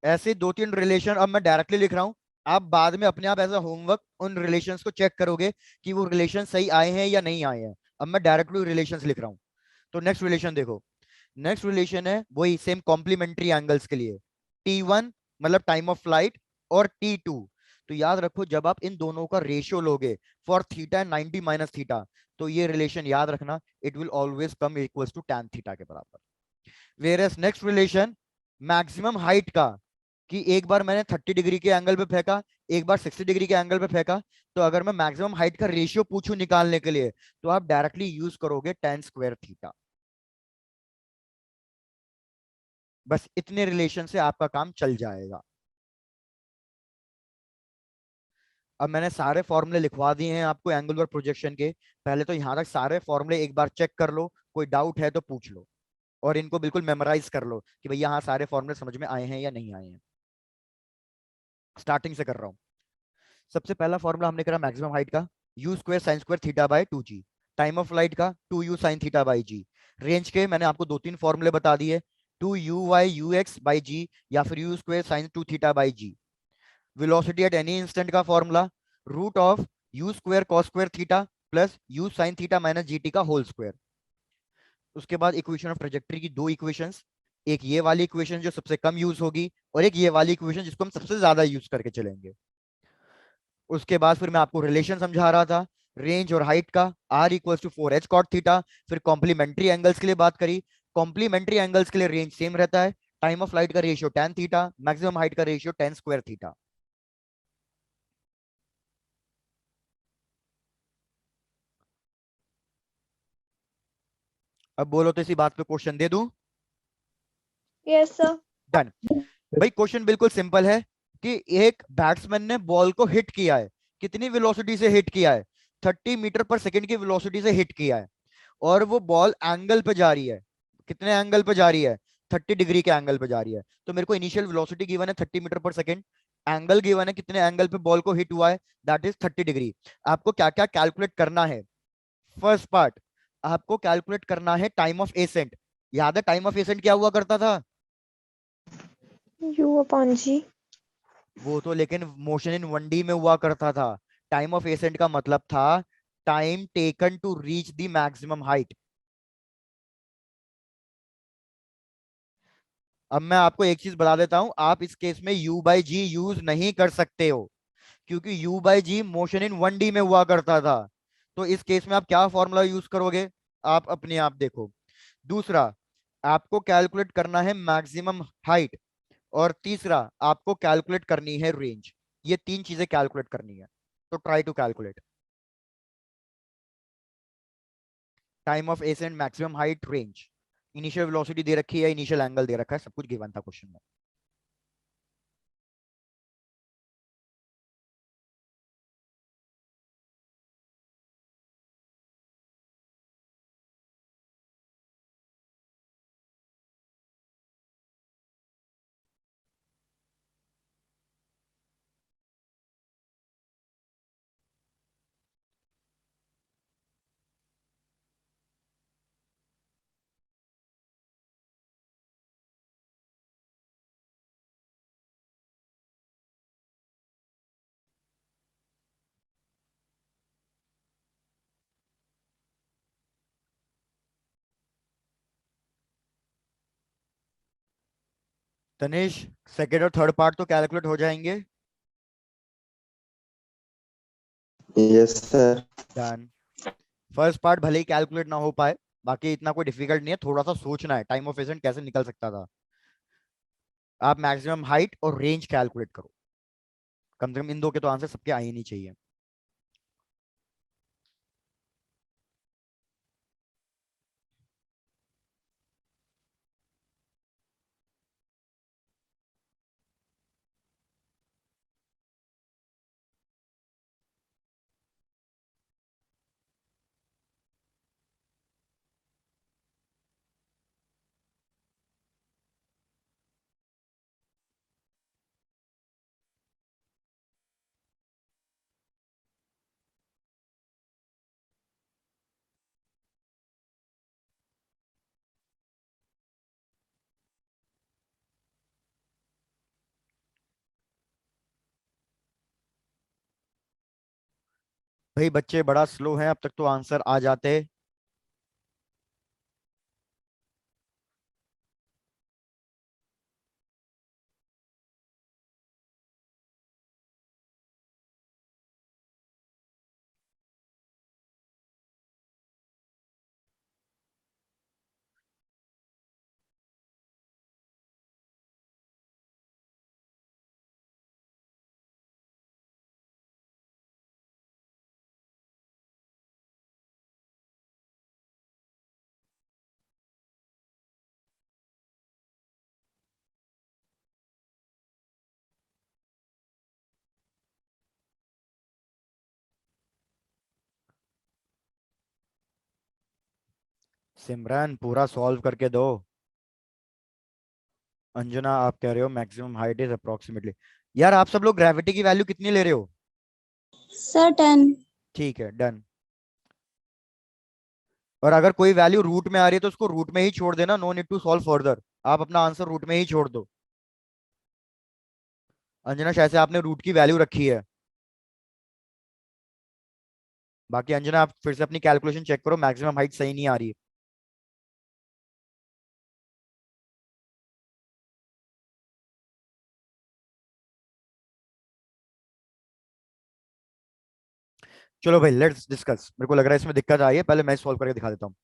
ऐसे 2-3 रिलेशन अब मैं डायरेक्टली लिख रहा हूं, आप बाद में अपने आप एज अ होमवर्क उन रिलेशंस को चेक करोगे कि वो रिलेशन सही आए हैं या नहीं आए हैं। अब मैं डायरेक्टली रिलेशंस लिख रहा हूं। तो नेक्स्ट रिलेशन देखो, नेक्स्ट रिलेशन है वही सेम कॉम्प्लीमेंट्री एंगल्स के लिए, T1 मतलब टाइम ऑफ फ्लाइट, और T2। तो याद रखो जब आप इन दोनों का रेशियो लोगे for theta and 90 minus theta, तो ये रिलेशन याद रखना, it will always come equals to tan theta के बराबर। Whereas next relation maximum height का, कि एक बार मैंने 30 डिग्री के एंगल पे फेंका, एक बार 60 डिग्री के एंगल पे फेंका, तो अगर मैं मैक्सिमम हाइट का रेशियो पूछूं निकालने के लिए तो आप डायरेक्टली यूज करोगे tan स्क्वायर थीटा। बस इतने रिलेशन से आपका काम चल जाएगा। अब मैंने सारे फॉर्मूले लिखवा दिए हैं आपको एंगुलर प्रोजेक्शन के। पहले तो यहां तक सारे फॉर्मूले एक बार चेक कर लो, कोई डाउट है तो पूछ लो, और इनको बिल्कुल मेमोराइज कर लो कि भैया हाँ सारे फॉर्मूले समझ में आए हैं या नहीं आए हैं। स्टार्टिंग से कर रहा हूं। सबसे पहला फॉर्मूला हमने करा मैक्सिमम हाइट का, u square sine square theta by 2g। Time of flight का 2u sine theta by g. Range के मैंने आपको 2-3 फॉर्मूले बता दिए, 2u you x by g, या फिर u square sine 2 theta by g. Velocity at any instant का formula root of u square cos square theta plus u sine theta minus g t का होल स्क्वायर। उसके बाद equation of trajectory की 2 equations, एक ये वाली इक्वेशन जो सबसे कम यूज होगी, और एक ये वाली इक्वेशन जिसको हम सबसे ज्यादा यूज करके चलेंगे। उसके बाद फिर मैं आपको रिलेशन समझा रहा था रेंज और हाइट का, r equals to 4h cot theta. फिर कॉम्प्लीमेंट्री एंगल्स के लिए बात करी, कॉम्प्लीमेंट्री एंगल्स के लिए रेंज सेम रहता है, टाइम ऑफ फ्लाइट का ratio tan theta, maximum height का रेशियो tan स्क्वायर थीटा। अब बोलो तो इसी बात पे क्वेश्चन दे दूं? Yes, sir. डन। भाई क्वेश्चन बिल्कुल सिंपल है कि एक बैट्समैन ने बॉल को हिट किया है, कितनी वेलोसिटी से हिट किया है? 30 मीटर पर सेकंड की वेलोसिटी से हिट किया है, और वो बॉल एंगल पे जा रही है। कितने एंगल पे जा रही है? 30 डिग्री के एंगल पे जा रही है। तो मेरे को इनिशियल वेलोसिटी गिवन है 30 मीटर पर सेकंड, एंगल गिवन है कितने एंगल पे बॉल को हिट हुआ है, दैट इज 30 डिग्री। आपको क्या क्या कैलकुलेट करना है? फर्स्ट पार्ट, आपको कैलकुलेट करना है टाइम ऑफ एसेंट। याद है टाइम ऑफ एसेंट क्या हुआ करता था? U upon G. वो तो लेकिन मोशन इन 1D में हुआ करता था। टाइम ऑफ एसेंट का मतलब था time taken to reach the maximum height. अब मैं आपको एक चीज बता देता हूं, आप इस केस में u बाई जी यूज नहीं कर सकते हो, क्योंकि u by g motion in 1D में हुआ करता था। तो इस केस में आप क्या फॉर्मूला यूज करोगे? आप अपने आप देखो। दूसरा, आपको कैलकुलेट करना है मैक्सिमम हाइट, और तीसरा आपको कैलकुलेट करनी है रेंज। ये तीन चीजें कैलकुलेट करनी है, तो try to calculate time of ascent, maximum height, range. Initial velocity दे रखी है, इनिशियल एंगल दे रखा है, सब कुछ गिवन था क्वेश्चन में। तनिष, सेकेंड और थर्ड पार्ट तो कैलकुलेट हो जाएंगे। Yes sir. Done. First part भले ही कैलकुलेट ना हो पाए, बाकी इतना कोई डिफिकल्ट नहीं है, थोड़ा सा सोचना है टाइम ऑफ एसेंट कैसे निकल सकता था। आप मैक्सिमम हाइट और रेंज कैलकुलेट करो, कम से कम इन दो के तो आंसर सबके आ ही नहीं चाहिए। भाई बच्चे बड़ा स्लो हैं, अब तक तो आंसर आ जाते। सिमरन पूरा सॉल्व करके दो। अंजना आप कह रहे हो मैक्सिमम हाइट इज अप्रोक्सीमेटली। यार आप सब लोग ग्रेविटी की वैल्यू कितनी ले रहे हो? सर 10। ठीक है, डन। और अगर कोई वैल्यू रूट में आ रही है तो उसको रूट में ही छोड़ देना, no need to solve further. आप अपना आंसर रूट में ही छोड़ दो। अंजना शायद से आपने रूट की वैल्यू रखी है। बाकी अंजना आप फिर से अपनी कैलकुलेशन चेक करो, मैक्सिमम हाइट सही नहीं आ रही है। चलो भाई लेट्स डिस्कस। मेरे को लग रहा है इसमें दिक्कत आई है, पहले मैं सॉल्व करके दिखा देता हूँ।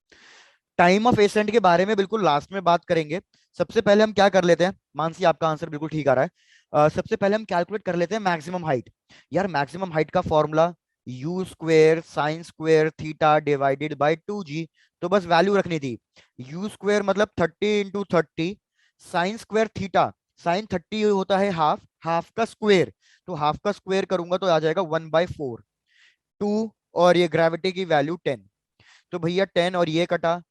टाइम ऑफ एसेंट के बारे में बिल्कुल लास्ट में बात करेंगे। सबसे पहले हम क्या कर लेते हैं, मानसी आपका आंसर बिल्कुल ठीक आ रहा है। सबसे पहले हम कैलकुलेट कर लेते हैं मैक्सिमम हाइट। यार मैक्सिमम हाइट का formula you square sine square theta divided by 2g। तो बस वैल्यू रखनी थी। यू स्क्वेयर मतलब 30 × 30, साइन स्क्वेयर थीटा, साइन 30 होता है हाफ, हाफ का स्क्वेयर, तो हाफ का स्क्वेयर करूंगा तो आ जाएगा 1/4, 2, और ये ग्रेविटी की वैल्यू 10। तो भैया 10 और ये कटा,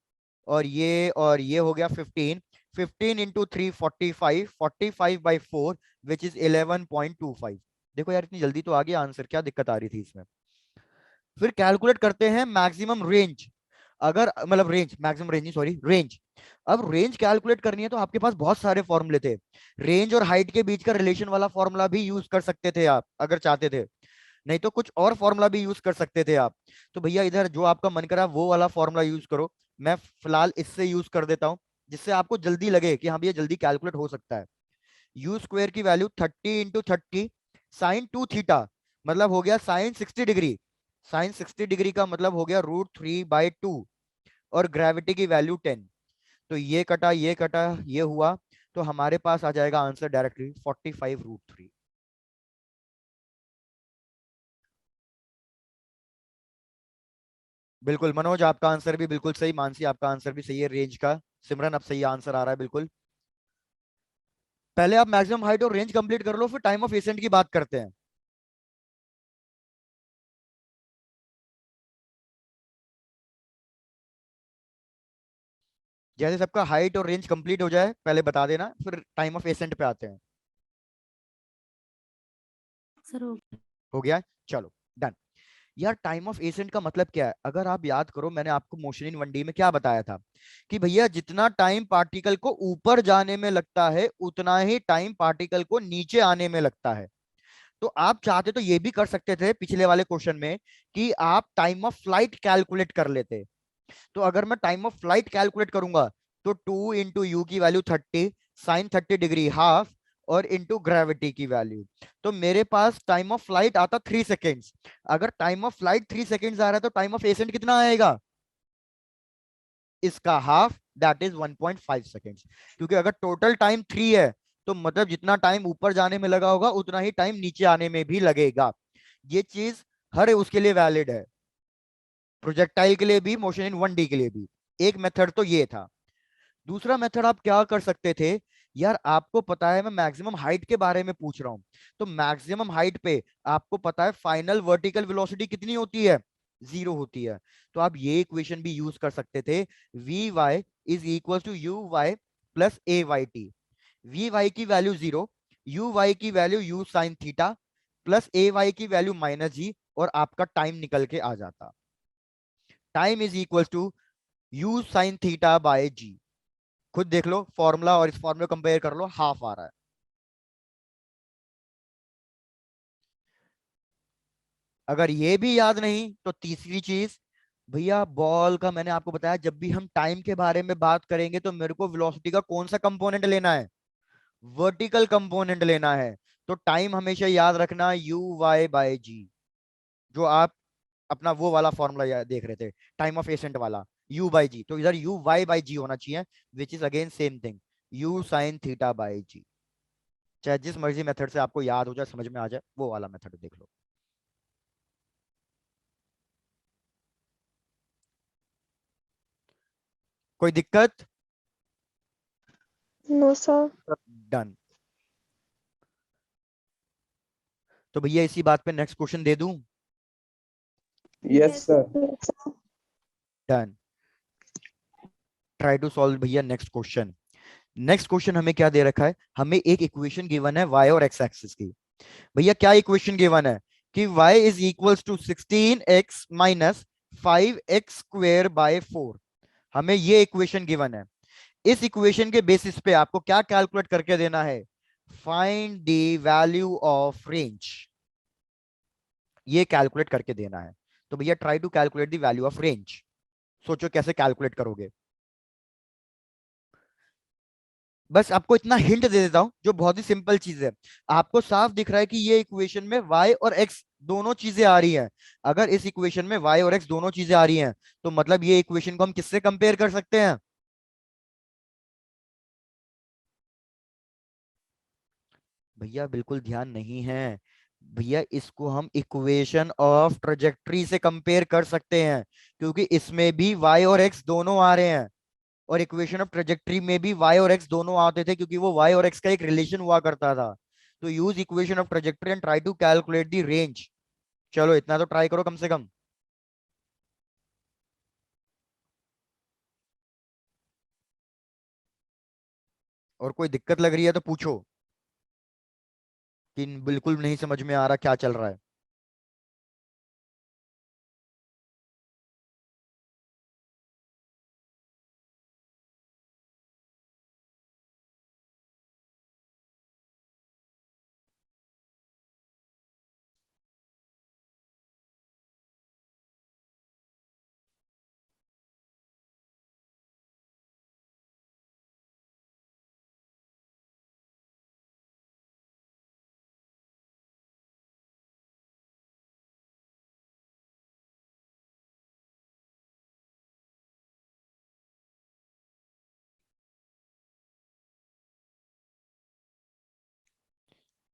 और ये हो गया 15, 15 × 3 45, 45/4 विच इज 11.25। देखो यार इतनी जल्दी तो आ गया आंसर, क्या दिक्कत आ रही थी इसमें। फिर कैलकुलेट करते हैं मैक्सिमम रेंज। अगर मतलब रेंज, मैक्सिमम रेंज नहीं सॉरी रेंज। अब रेंज कैलकुलेट करनी है तो आपके पास बहुत सारे फॉर्मूले थे। रेंज और हाइट के बीच का रिलेशन वाला फॉर्मूला भी यूज कर सकते थे आप अगर चाहते थे, नहीं तो कुछ और फॉर्मूला भी यूज कर सकते थे आप। तो भैया इधर जो आपका मन करा वो वाला फॉर्मूला यूज करो। मैं फिलहाल इससे यूज कर देता हूं जिससे आपको जल्दी लगे कि हाँ भैया जल्दी कैलकुलेट हो सकता है। यू स्क्वायर की वैल्यू 30 × 30 साइन 2 थीटा, मतलब हो गया साइन 60 डिग्री। साइन 60 डिग्री का मतलब हो गया √3/2, और ग्रेविटी की वैल्यू 10। तो ये कटा ये कटा ये हुआ, तो हमारे पास आ जाएगा आंसर डायरेक्टली 45√3। बिल्कुल मनोज आपका आंसर भी बिल्कुल सही, मानसी आपका आंसर भी सही है रेंज का। सिमरन अब सही आंसर आ रहा है बिल्कुल। पहले आप मैक्सिमम हाइट और रेंज कंप्लीट कर लो, फिर टाइम ऑफ एसेंट की बात करते हैं। जैसे सबका हाइट और रेंज कंप्लीट हो जाए पहले बता देना, फिर टाइम ऑफ एसेंट पे आते हैं। सर हो गया, चलो डन। यार टाइम ऑफ एसेंट का मतलब क्या है, अगर आप याद करो मैंने आपको मोशन इन 1D में क्या बताया था कि भैया जितना टाइम पार्टिकल को ऊपर जाने में लगता है उतना ही टाइम पार्टिकल को नीचे आने में लगता है। तो आप चाहते तो ये भी कर सकते थे पिछले वाले क्वेश्चन में कि आप टाइम ऑफ फ्लाइट कैलकुलेट कर लेते। तो अगर मैं टाइम ऑफ फ्लाइट कैलकुलेट करूंगा तो 2 × u की वैल्यू 30, साइन 30 डिग्री हाफ, और इंटू ग्रेविटी की वैल्यू। तो मेरे पास टाइम ऑफ फ्लाइट आता 3 सेकेंड्स। अगर टाइम ऑफ फ्लाइट 3 सेकेंड्स आ रहा है तो टाइम ऑफ एसेंट कितना आएगा, इसका हाफ, दैट इज 1.5 सेकेंड्स। क्योंकि अगर टोटल टाइम 3 है तो मतलब जितना टाइम ऊपर जाने में लगा होगा उतना ही टाइम नीचे आने में भी लगेगा। ये चीज हर उसके लिए वैलिड है, प्रोजेक्टाइल के लिए भी, मोशन इन 1D के लिए भी। एक मेथड तो ये था। दूसरा मेथड आप क्या कर सकते थे, यार आपको पता है मैं मैक्सिमम हाइट के बारे में पूछ रहा हूं, तो मैक्सिमम हाइट पे आपको पता है फाइनल वर्टिकल वेलोसिटी कितनी होती है, 0 होती है। तो आप ये इक्वेशन भी यूज कर सकते थे, v y is equal to u y plus a y t. V y की वैल्यू 0, यू वाई की value u sine theta, plus a y की वैल्यू -g, और आपका टाइम निकल के आ जाता। Time is equal to u sine theta by g. खुद देख लो फॉर्मूला और इस फॉर्मूला कंपेयर कर लो, हाफ आ रहा है। अगर ये भी याद नहीं तो तीसरी चीज, भैया बॉल का मैंने आपको बताया जब भी हम टाइम के बारे में बात करेंगे तो मेरे को वेलोसिटी का कौन सा कंपोनेंट लेना है, वर्टिकल कंपोनेंट लेना है। तो टाइम हमेशा याद रखना u/y/g, जो आप अपना वो वाला फॉर्मूला देख रहे थे टाइम ऑफ एसेंट वाला, u/g, तो इधर u/y/g होना चाहिए, which is again same thing, u sine theta by g. चाहे जिस मर्जी मेथड से आपको याद हो जाए समझ में आ जाए वो वाला मेथड देख लो। कोई दिक्कत, No, sir. डन। तो भैया इसी बात पे नेक्स्ट क्वेश्चन दे दूं, Yes, sir. Yes, sir. Done. Try to solve भैया नेक्स्ट क्वेश्चन। नेक्स्ट क्वेश्चन हमें क्या दे रखा है, हमें एक इक्वेशन गिवन है y और x एक्सिस की। भैया क्या इक्वेशन गिवन है कि y is equals to 16x माइनस 5x² / 4। हमें ये इक्वेशन गिवन है। इस इक्वेशन के बेसिस पे आपको क्या कैलकुलेट करके देना है, find the value of range, ये कैलकुलेट करके देना है। तो भैया try to calculate the value of range. सोचो कैसे कैलकुलेट करोगे। बस आपको इतना हिंट दे देता हूं जो बहुत ही सिंपल चीज है। आपको साफ दिख रहा है कि ये इक्वेशन में y और x दोनों चीजें आ रही हैं। अगर इस इक्वेशन में y और x दोनों चीजें आ रही हैं तो मतलब ये इक्वेशन को हम किससे कंपेयर कर सकते हैं? भैया बिल्कुल ध्यान नहीं है। भैया इसको हम इक्वेशन ऑफ ट्रेजेक्ट्री से कंपेयर कर सकते हैं, क्योंकि इसमें भी y और x दोनों आ रहे हैं, और इक्वेशन ऑफ ट्रेजेक्ट्री में भी y और x दोनों आते थे, क्योंकि वो y और x का एक रिलेशन हुआ करता था। तो use equation of trajectory and try to calculate the range. चलो इतना तो ट्राई करो कम से कम। और कोई दिक्कत लग रही है तो पूछो, कि बिल्कुल नहीं समझ में आ रहा क्या चल रहा है।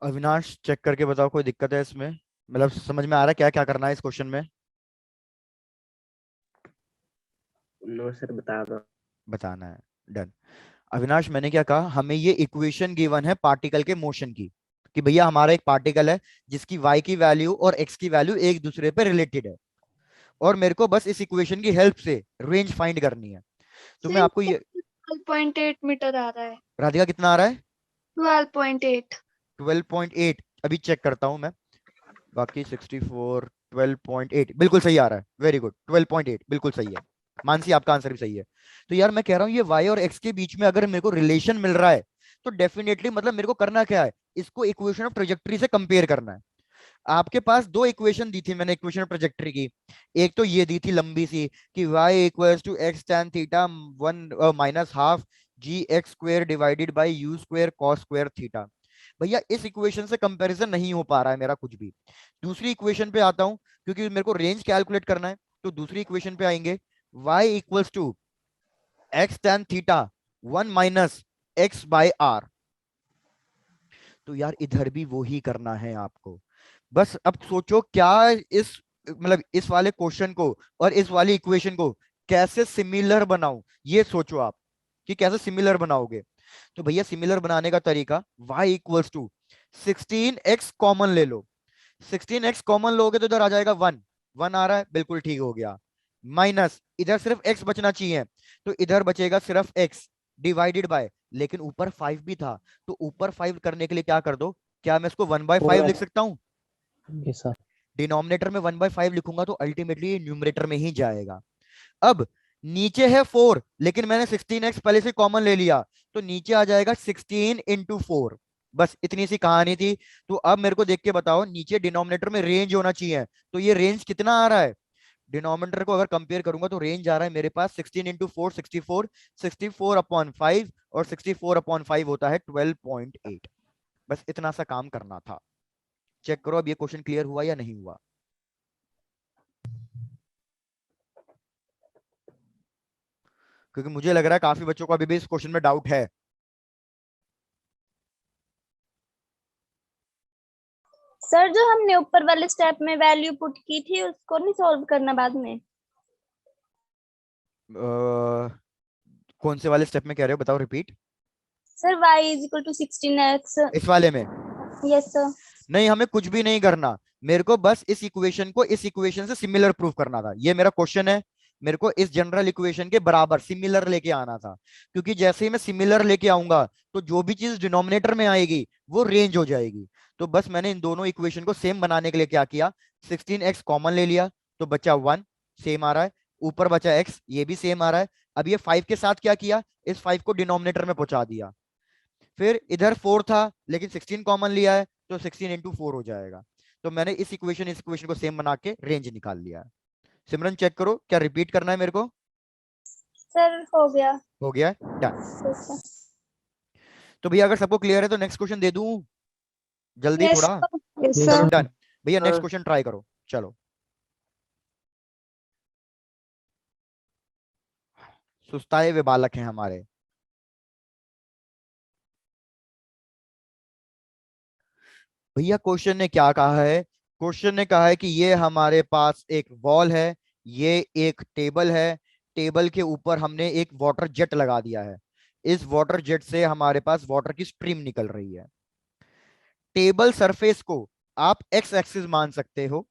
अविनाश चेक करके बताओ कोई दिक्कत है इसमें, मतलब समझ में आ रहा है क्या क्या करना है इस क्वेश्चन में? नो सर, बता दो। बताना है। डन। अविनाश मैंने क्या कहा, हमें ये इक्वेशन गिवन है पार्टिकल के मोशन की, कि भैया हमारा एक पार्टिकल है जिसकी y की वैल्यू और x की वैल्यू एक दूसरे पे रिलेटेड है, और मेरे को बस इस इक्वेशन की हेल्प से रेंज फाइंड करनी है। तो मैं आपको ये 12.8 मीटर आ रहा है। राधिका कितना आ रहा है? 12.8। 12.8 अभी चेक करता हूं मैं। बाकी 64, 12.8 बिल्कुल सही आ रहा है, वेरी गुड, 12.8 बिल्कुल सही है। मानसी आपका आंसर भी सही है। तो यार मैं कह रहा हूँ ये y और x के बीच में अगर मेरे को रिलेशन मिल रहा है तो डेफिनेटली मतलब मेरे को करना क्या है, इसको इक्वेशन ऑफ ट्रेजेक्टरी से कंपेयर करना है। आपके पास दो इक्वेशन दी थी मैंने इक्वेशन ऑफ ट्रेजेक्टरी की। एक तो ये दी थी लंबी सी, कि y equals to x tan theta 1 minus half g x square divided by u square cos square theta. भैया इस इक्वेशन से कंपैरिजन नहीं हो पा रहा है मेरा कुछ भी। दूसरी इक्वेशन पे आता हूं, क्योंकि मेरे को रेंज कैलकुलेट करना है। तो दूसरी इक्वेशन पे आएंगे, y equals to x tan theta 1 - x by r। तो यार इधर भी वो ही करना है आपको। बस अब सोचो क्या इस मतलब इस वाले क्वेश्चन को और इस वाली इक्वेशन को कैसे सिमिलर बनाऊं, ये सोचो आप कि कैसे सिमिलर बनाओगे। तो भैया सिमिलर बनाने का तरीका, y equals to 16x common ले लो। 16x कॉमन लोगे तो इधर आ जाएगा 1, 1 आ रहा है बिल्कुल ठीक हो गया। माइनस इधर सिर्फ x बचना चाहिए, तो इधर बचेगा सिर्फ x डिवाइडेड बाय, लेकिन ऊपर 5 भी था, तो ऊपर 5 करने के लिए क्या कर दो, क्या मैं इसको 1/5 लिख सकता हूँ? Yes sir. डिनोमिनेटर में 1/5 लिखूंगा तो अल्टीमेटली न्यूमरेटर में ही जाएगा। अब नीचे है 4, लेकिन मैंने 16x पहले से कॉमन ले लिया, तो नीचे आ जाएगा 16 इंटू 4। बस इतनी सी कहानी थी। तो अब मेरे को देख के बताओ, नीचे डिनोमिनेटर में रेंज होना चाहिए, तो ये रेंज कितना आ रहा है? डिनोमिनेटर को अगर कंपेयर करूंगा तो रेंज आ रहा है मेरे पास 16 इंटू 4 64, 64/5, और 64/5 होता है 12.8। बस इतना सा काम करना था। चेक करो अब ये क्वेश्चन क्लियर हुआ या नहीं हुआ। क्योंकि मुझे लग रहा है काफी बच्चों को अभी भी इस क्वेश्चन में डाउट है। सर जो हमने ऊपर वाले स्टेप में वैल्यू पुट की थी उसको नहीं सॉल्व करना बाद में? कौन से वाले स्टेप में कह रहे हो, बताओ repeat. Sir y is equal to 16x। इस वाले में यस सर। नहीं, हमें कुछ भी नहीं करना। मेरे को बस इस इक्वेशन को इस इक्वेशन से सिमिलर प्रूव करना था, ये मेरा क्वेश्चन है। मेरे को इस जनरल इक्वेशन के बराबर सिमिलर लेके आना था, क्योंकि जैसे ही मैं सिमिलर लेके आऊंगा तो जो भी चीज डिनोमिनेटर में आएगी वो रेंज हो जाएगी। तो बस मैंने इन दोनों इक्वेशन को सेम बनाने के लिए क्या किया, 16x कॉमन ले लिया, तो बचा 1, सेम आ रहा है। ऊपर बचा x, ये भी सेम आ रहा है। अब ये 5 के साथ क्या किया, इस 5 को डिनोमिनेटर में पहुंचा दिया। फिर इधर 4 था लेकिन 16 कॉमन लिया है, तो 16 इंटू 4 हो जाएगा। तो मैंने इस इक्वेशन को सेम बना के रेंज निकाल लिया है। सिमरन चेक करो क्या रिपीट करना है मेरे को? सर हो गया। हो गया, डन। Yes, sir. तो भैया अगर सबको क्लियर है तो नेक्स्ट क्वेश्चन दे दूं जल्दी Yes, थोड़ा। sir. Yes, Yes, चलो sir. डन भैया, नेक्स्ट हाँ। क्वेश्चन ट्राई करो। चलो सुस्ताए हुए बालक हैं हमारे। भैया क्वेश्चन ने क्या कहा है? क्वेश्चन ने कहा है कि ये हमारे पास एक वॉल है, ये एक टेबल है, टेबल के ऊपर हमने एक वाटर जेट लगा दिया है, इस वाटर जेट से हमारे पास वाटर की स्ट्रीम निकल रही है। टेबल सरफेस को आप एक्स एक्सिस मान सकते हो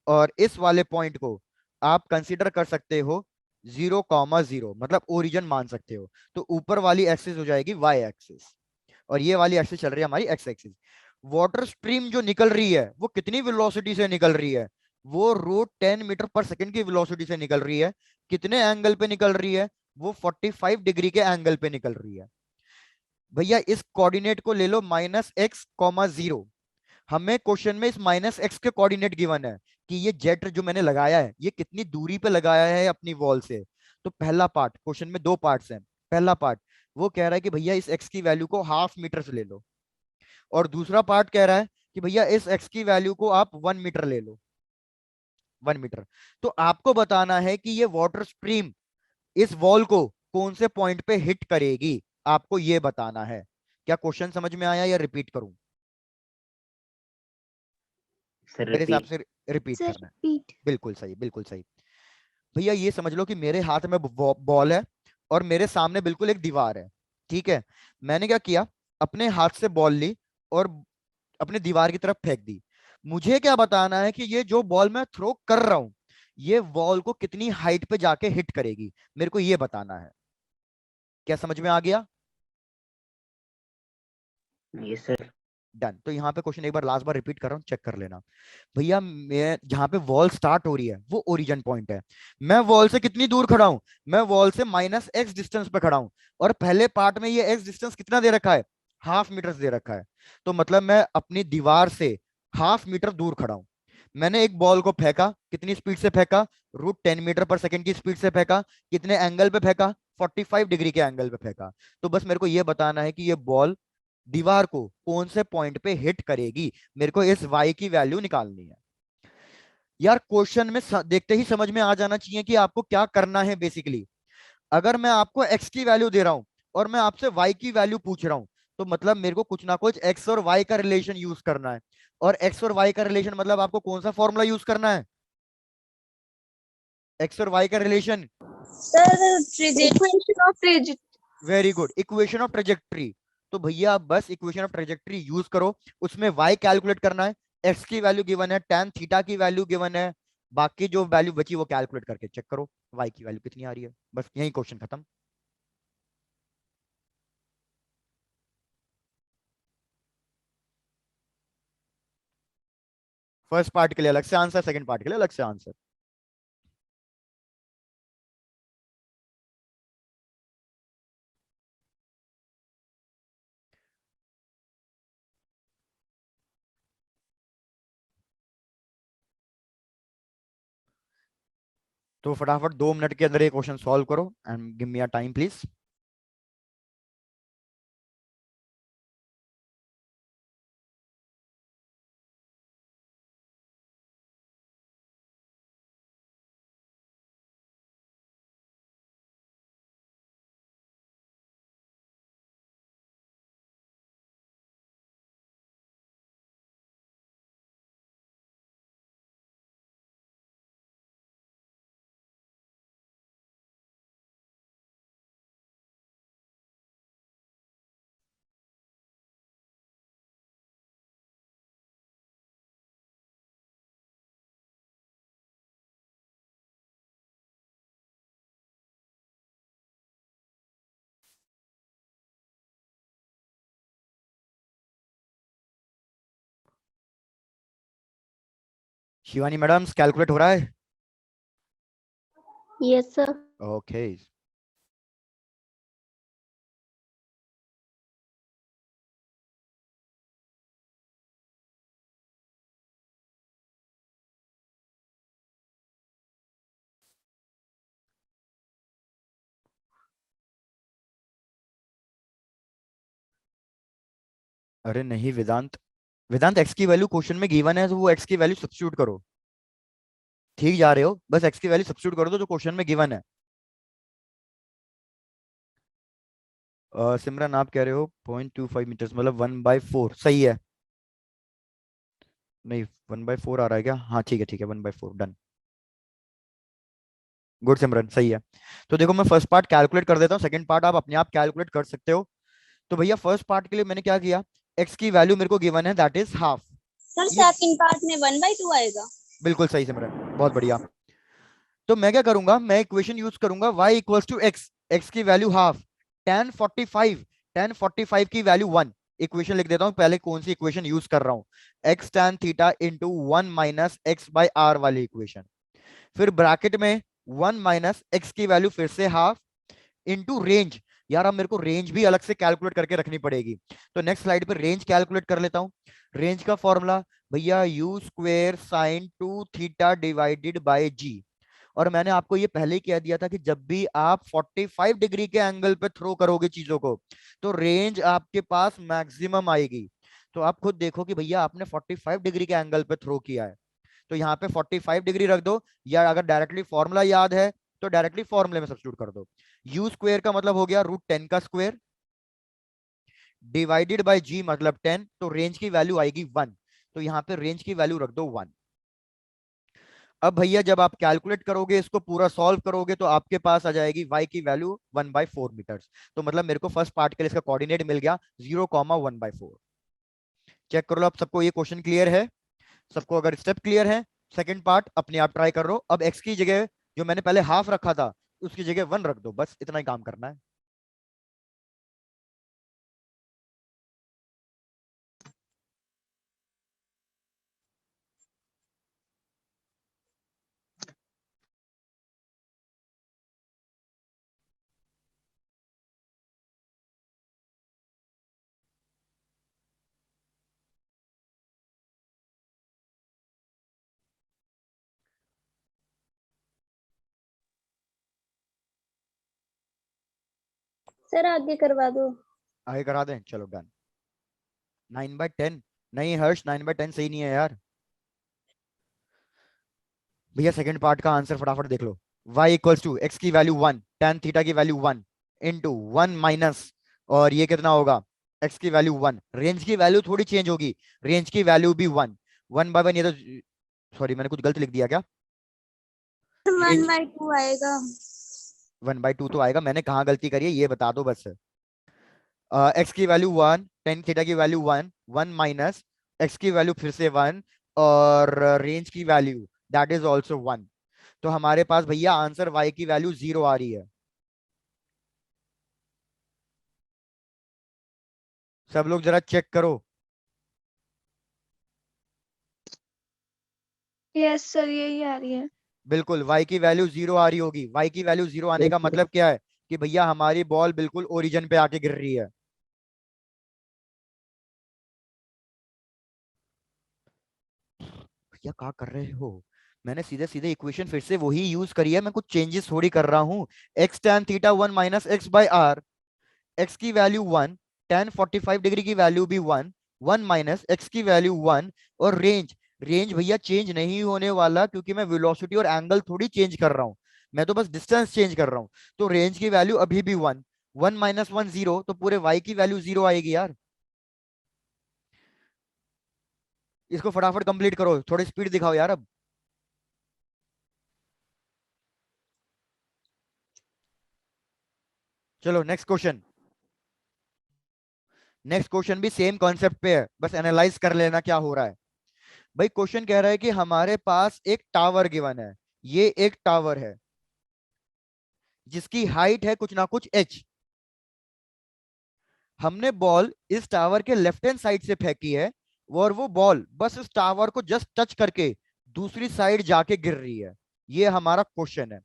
और इस वाले पॉइंट को आप कंसीडर कर सकते हो 0,0 मतलब ओरिजिन मान सकते हो। तो ऊपर वाली एक्सिस हो जाएगी वाई एक्सिस और ये वाली एक्सिस चल रही है हमारी एक्स एक्सिस। वाटर स्ट्रीम जो निकल रही है वो कितनी वेलोसिटी से निकल रही है? वो √10 मीटर पर सेकंड की वेलोसिटी से निकल रही है। कितने एंगल पे निकल रही है? वो 45 डिग्री के एंगल पे निकल रही है। भैया इस कोऑर्डिनेट को ले लो -x,0। हमें क्वेश्चन में इस -x के कोऑर्डिनेट गिवन है कि ये जेट जो मैंने लगाया है ये कितनी दूरी पे लगाया है अपनी वॉल से। तो पहला पार्ट, क्वेश्चन में दो पार्ट्स हैं। पहला पार्ट वो कह रहा है कि भैया इस x की वैल्यू को ½ मीटर से ले लो, और दूसरा पार्ट कह रहा है कि भैया इस x की वैल्यू को आप 1 मीटर ले लो, 1 मीटर। तो आपको बताना है कि ये वाटर स्ट्रीम इस वॉल को कौन से पॉइंट पे हिट करेगी, आपको ये बताना है। क्या क्वेश्चन समझ में आया या रिपीट करूं? सर मेरे हिसाब रिपीट। से रिपीट Sir, करना है। repeat. बिल्कुल सही, बिल्कुल सही। भैया ये समझ लो कि मेरे हाथ में बॉल है और मेरे सामने बिल्कुल एक दीवार है, ठीक है। मैंने क्या किया, अपने हाथ से बॉल ली और अपने दीवार की तरफ फेंक दी। मुझे क्या बताना है कि ये जो बॉल मैं थ्रो कर रहा हूं ये बॉल को कितनी हाइट पे जाके हिट करेगी, मेरे को ये बताना है। क्या समझ में आ गया? Yes sir. डन। तो यहाँ पे क्वेश्चन एक बार लास्ट बार रिपीट कर रहा हूँ, चेक कर लेना। भैया मैं जहां पे वॉल स्टार्ट हो रही है वो ओरिजिन पॉइंट है। मैं वॉल से कितनी दूर खड़ा हूं? मैं वॉल से -x डिस्टेंस पे खड़ा हूं। और पहले पार्ट में ये x डिस्टेंस कितना दे रखा है? ½ मीटर दे रखा है। तो मतलब मैं अपनी दीवार से ½ मीटर दूर खड़ा हूं। मैंने एक बॉल को फेंका, कितनी स्पीड से फेंका? √10 मीटर पर सेकंड की स्पीड से फेंका। कितने एंगल पे फेंका? 45 डिग्री के एंगल पे फेंका। तो बस मेरे को यह बताना है कि ये बॉल दीवार को कौन से पॉइंट पे हिट करेगी, मेरे को इस y की वैल्यू निकालनी है। यार क्वेश्चन में देखते ही समझ में आ जाना चाहिए कि आपको क्या करना है बेसिकली। अगर मैं आपको x की वैल्यू दे रहा हूं और मैं आपसे y की वैल्यू पूछ रहा हूं तो मतलब मेरे को कुछ ना कुछ x और y का रिलेशन यूज करना है। और x और y का रिलेशन मतलब आपको कौन सा फॉर्मूला यूज करना है? x और y का relation, sir Equation of rigid. Very good, equation of trajectory. तो भैया बस इक्वेशन ऑफ ट्रेजेक्ट्री यूज करो, उसमें y कैलकुलेट करना है, x की वैल्यू गिवन है, tan थीटा की वैल्यू गिवन है, बाकी जो वैल्यू बची वो कैलकुलेट करके चेक करो y की वैल्यू कितनी आ रही है। बस यही क्वेश्चन खत्म। फर्स्ट पार्ट के लिए अलग से आंसर, सेकंड पार्ट के लिए अलग से आंसर। तो फटाफट 2 मिनट के अंदर ये क्वेश्चन सॉल्व करो and give me a time please. Shivani madam calculate हो रहा है? Yes sir. ओके। अरे नहीं वेदांत, वेदांत एक्स की वैल्यू क्वेश्चन में गिवन है तो वो एक्स की वैल्यू सब्स्टिट्यूट करो। ठीक जा रहे हो, बस एक्स की वैल्यू सब्स्टिट्यूट कर दो जो क्वेश्चन में गिवन है। सिमरन आप कह रहे हो 0.25 मीटर्स मतलब 1/4 सही है। नहीं 1/4 आ रहा है क्या? हाँ ठीक है 1/4 डन। गुड सिमरन सही है। तो देखो मैं फर्स्ट पार्ट कैलकुलेट कर देता हूँ, सेकंड पार्ट आप अपने आप कैलकुलेट कर सकते हो। तो भैया फर्स्ट पार्ट के लिए मैंने क्या किया, एक्स की वैल्यू मेरे को गिवन है दैट इज हाफ। सर ये सेकंड पार्ट में 1/2 आएगा। बिल्कुल सही सिमरन, बहुत बढ़िया। तो मैं क्या करूंगा, मैं इक्वेशन यूज करूंगा y equals to x, x की वैल्यू हाफ, tan 45 की वैल्यू 1। इक्वेशन लिख देता हूं, पहले कौन सी इक्वेशन यूज कर रहा हूं, x tan theta into 1 minus x by R वाली इक्वेशन। फिर ब्रैकेट में 1 माइनस एक्स की वैल्यू फिर से हाफ इंटू रेंज। यार अब मेरे को रेंज भी अलग से कैलकुलेट करके रखनी पड़ेगी, तो नेक्स्ट स्लाइड पे रेंज कैलकुलेट कर लेता हूं। रेंज का फॉर्मूला भैया u square sine 2 theta divided by g. और मैंने आपको ये पहले ही कह दिया था कि जब भी आप 45 डिग्री के एंगल पे थ्रो करोगे चीजों को तो रेंज आपके पास मैक्सिमम आएगी। तो आप खुद देखो कि भैया आपने 45 डिग्री के एंगल पे थ्रो किया है, तो यहाँ पे 45 डिग्री रख दो, या अगर डायरेक्टली फॉर्मूला याद है तो डायरेक्टली फॉर्मूले में सब्स्टिट्यूट कर दो। यू स्क्वेयर का मतलब हो गया √10 का स्क्वायर डिवाइडेड बाय जी मतलब 10, तो रेंज की वैल्यू आएगी 1। तो यहाँ पे रेंज की वैल्यू रख दो 1। अब भैया जब आप कैलकुलेट करोगे इसको पूरा सॉल्व करोगे तो आपके पास आ जाएगी y की वैल्यू 1/4 मीटर्स। तो मतलब मेरे को फर्स्ट पार्ट के लिए इसका कोऑर्डिनेट मिल गया 0,1/4। चेक कर लो आप सबको ये क्वेश्चन क्लियर है, सबको अगर स्टेप क्लियर है सेकंड पार्ट अपने आप ट्राई कर लो। अब x की जगह जो मैंने पहले हाफ रखा था उसकी जगह 1 रख दो, बस इतना ही काम करना है। सर आगे करवा दो। आगे करा दें, चलो डन। 9/10 नहीं हर्ष, 9/10 सही नहीं है यार। भैया सेकंड पार्ट का आंसर फटाफट देख लो। y इक्वल्स टू एक्स की वैल्यू 1, tan थीटा की वैल्यू 1 इंटू 1 माइनस, और ये कितना होगा x की वैल्यू 1, रेंज की वैल्यू थोड़ी चेंज होगी, रेंज की वैल्यू भी 1, 1/1 ये तो, सॉरी मैंने कुछ गलत लिख दिया क्या? 1/2 आएगा। 1/2 तो आएगा, मैंने कहाँ गलती करी है ये बता दो बस। एक्स की वैल्यू 1, tan थीटा की वैल्यू 1, 1 माइनस एक्स की वैल्यू फिर से 1, और रेंज की वैल्यू दैट इज ऑल्सो 1। तो हमारे पास भैया आंसर y की वैल्यू 0 आ रही है। सब लोग जरा चेक करो। यस सर यही आ रही है। बिल्कुल y की वैल्यू 0 आ रही होगी, y की वैल्यू 0 आने का मतलब क्या है कि भैया हमारी बॉल बिल्कुल ओरिजिन पे आके गिर रही है। भैया क्या कर रहे हो, मैंने सीधे सीधे इक्वेशन फिर से वही यूज करी है, मैं कुछ चेंजेस थोड़ी कर रहा हूँ। x tan theta 1 minus x by R, x की वैल्यू 1, tan 45 डिग्री की वैल्यू भी 1, 1 माइनस x की वैल्यू 1, और रेंज, रेंज भैया चेंज नहीं होने वाला क्योंकि मैं वेलोसिटी और एंगल थोड़ी चेंज कर रहा हूँ, मैं तो बस डिस्टेंस चेंज कर रहा हूँ। तो रेंज की वैल्यू अभी भी 1, 1 माइनस 1 0, तो पूरे y की वैल्यू 0 आएगी यार। इसको फटाफट कंप्लीट करो, थोड़ी स्पीड दिखाओ यार अब। चलो नेक्स्ट क्वेश्चन, नेक्स्ट क्वेश्चन भी सेम कॉन्सेप्ट पे है, बस एनालाइज कर लेना क्या हो रहा है। भाई क्वेश्चन कह रहा है कि हमारे पास एक टावर गिवन है, ये एक टावर है जिसकी हाइट है कुछ ना कुछ h। हमने बॉल इस टावर के लेफ्ट हैंड साइड से फेंकी है, और वो बॉल बस इस टावर को जस्ट टच करके दूसरी साइड जाके गिर रही है। ये हमारा क्वेश्चन है।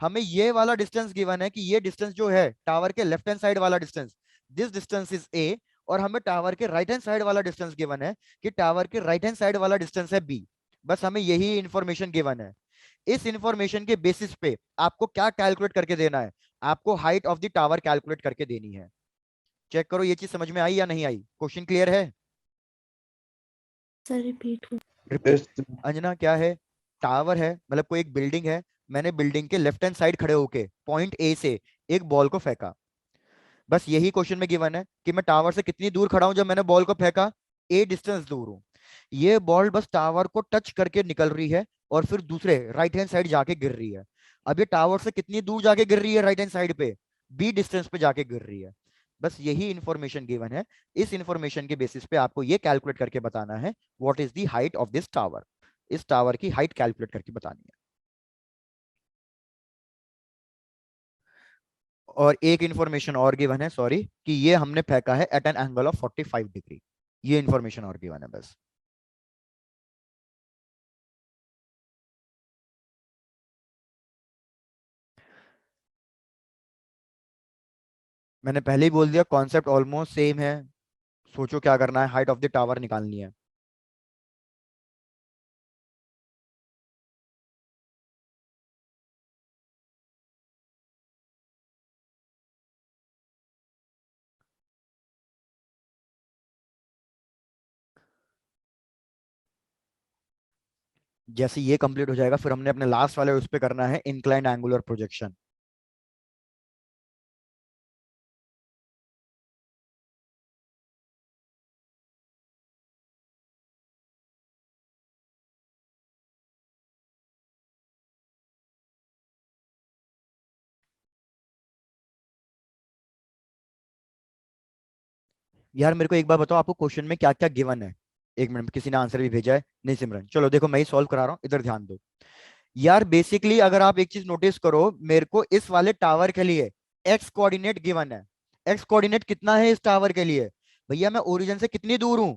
हमें ये वाला डिस्टेंस गिवन है कि ये डिस्टेंस जो है टावर के लेफ्ट हैंड साइड वाला distance, this distance is a, और हमें टावर के राइट हैंड साइड वाला डिस्टेंस गिवन है कि टावर के राइट हैंड साइड वाला डिस्टेंस है b। बस हमें यही इंफॉर्मेशन गिवन है। इस इंफॉर्मेशन के बेसिस पे आपको क्या कैलकुलेट करके देना है, आपको height of the tower calculate करके देनी है। चेक करो ये चीज समझ में आई या नहीं आई, क्वेश्चन क्लियर है? सर रिपीट हो। रिपीट। अंजना क्या है? टावर है, मतलब कोई एक बिल्डिंग है, मैंने बिल्डिंग के लेफ्ट हैंड साइड खड़े होके पॉइंट ए से एक बॉल को फेंका। बस यही क्वेश्चन में गिवन है कि मैं टावर से कितनी दूर खड़ा हूं जब मैंने बॉल को फेंका, ए डिस्टेंस दूर हूं। ये बॉल बस टावर को टच करके निकल रही है और फिर दूसरे राइट हैंड साइड जाके गिर रही है। अब ये टावर से कितनी दूर जाके गिर रही है? राइट हैंड साइड पे बी डिस्टेंस पे जाके गिर रही है। बस यही इंफॉर्मेशन गिवन है। इस इंफॉर्मेशन के बेसिस पे आपको ये कैलकुलेट करके बताना है what is the height of this tower. इस टावर की हाइट कैलकुलेट करके बतानी है। और एक इंफॉर्मेशन और गिवन है, सॉरी, कि ये हमने फेंका है at an angle of 45 degree. ये इंफॉर्मेशन और गिवन है बस। मैंने पहले ही बोल दिया कॉन्सेप्ट ऑलमोस्ट सेम है। सोचो क्या करना है, हाइट ऑफ द टावर निकालनी है। जैसे ये कंप्लीट हो जाएगा फिर हमने अपने लास्ट वाले उस पे करना है इंक्लाइंड एंगुलर प्रोजेक्शन। यार मेरे को एक बार बताओ, आपको क्वेश्चन में क्या क्या गिवन है? एक मिनट, किसी ने आंसर भी भेजा है, नहीं सिमरन, चलो देखो मैं ही सॉल्व करा रहा हूँ, इधर ध्यान दो। यार बेसिकली अगर आप एक चीज नोटिस करो, मेरे को इस वाले टावर के लिए एक्स कोऑर्डिनेट गिवन है। एक्स कोऑर्डिनेट कितना है इस टावर के लिए? भैया मैं ओरिजिन से कितनी दूर हूं?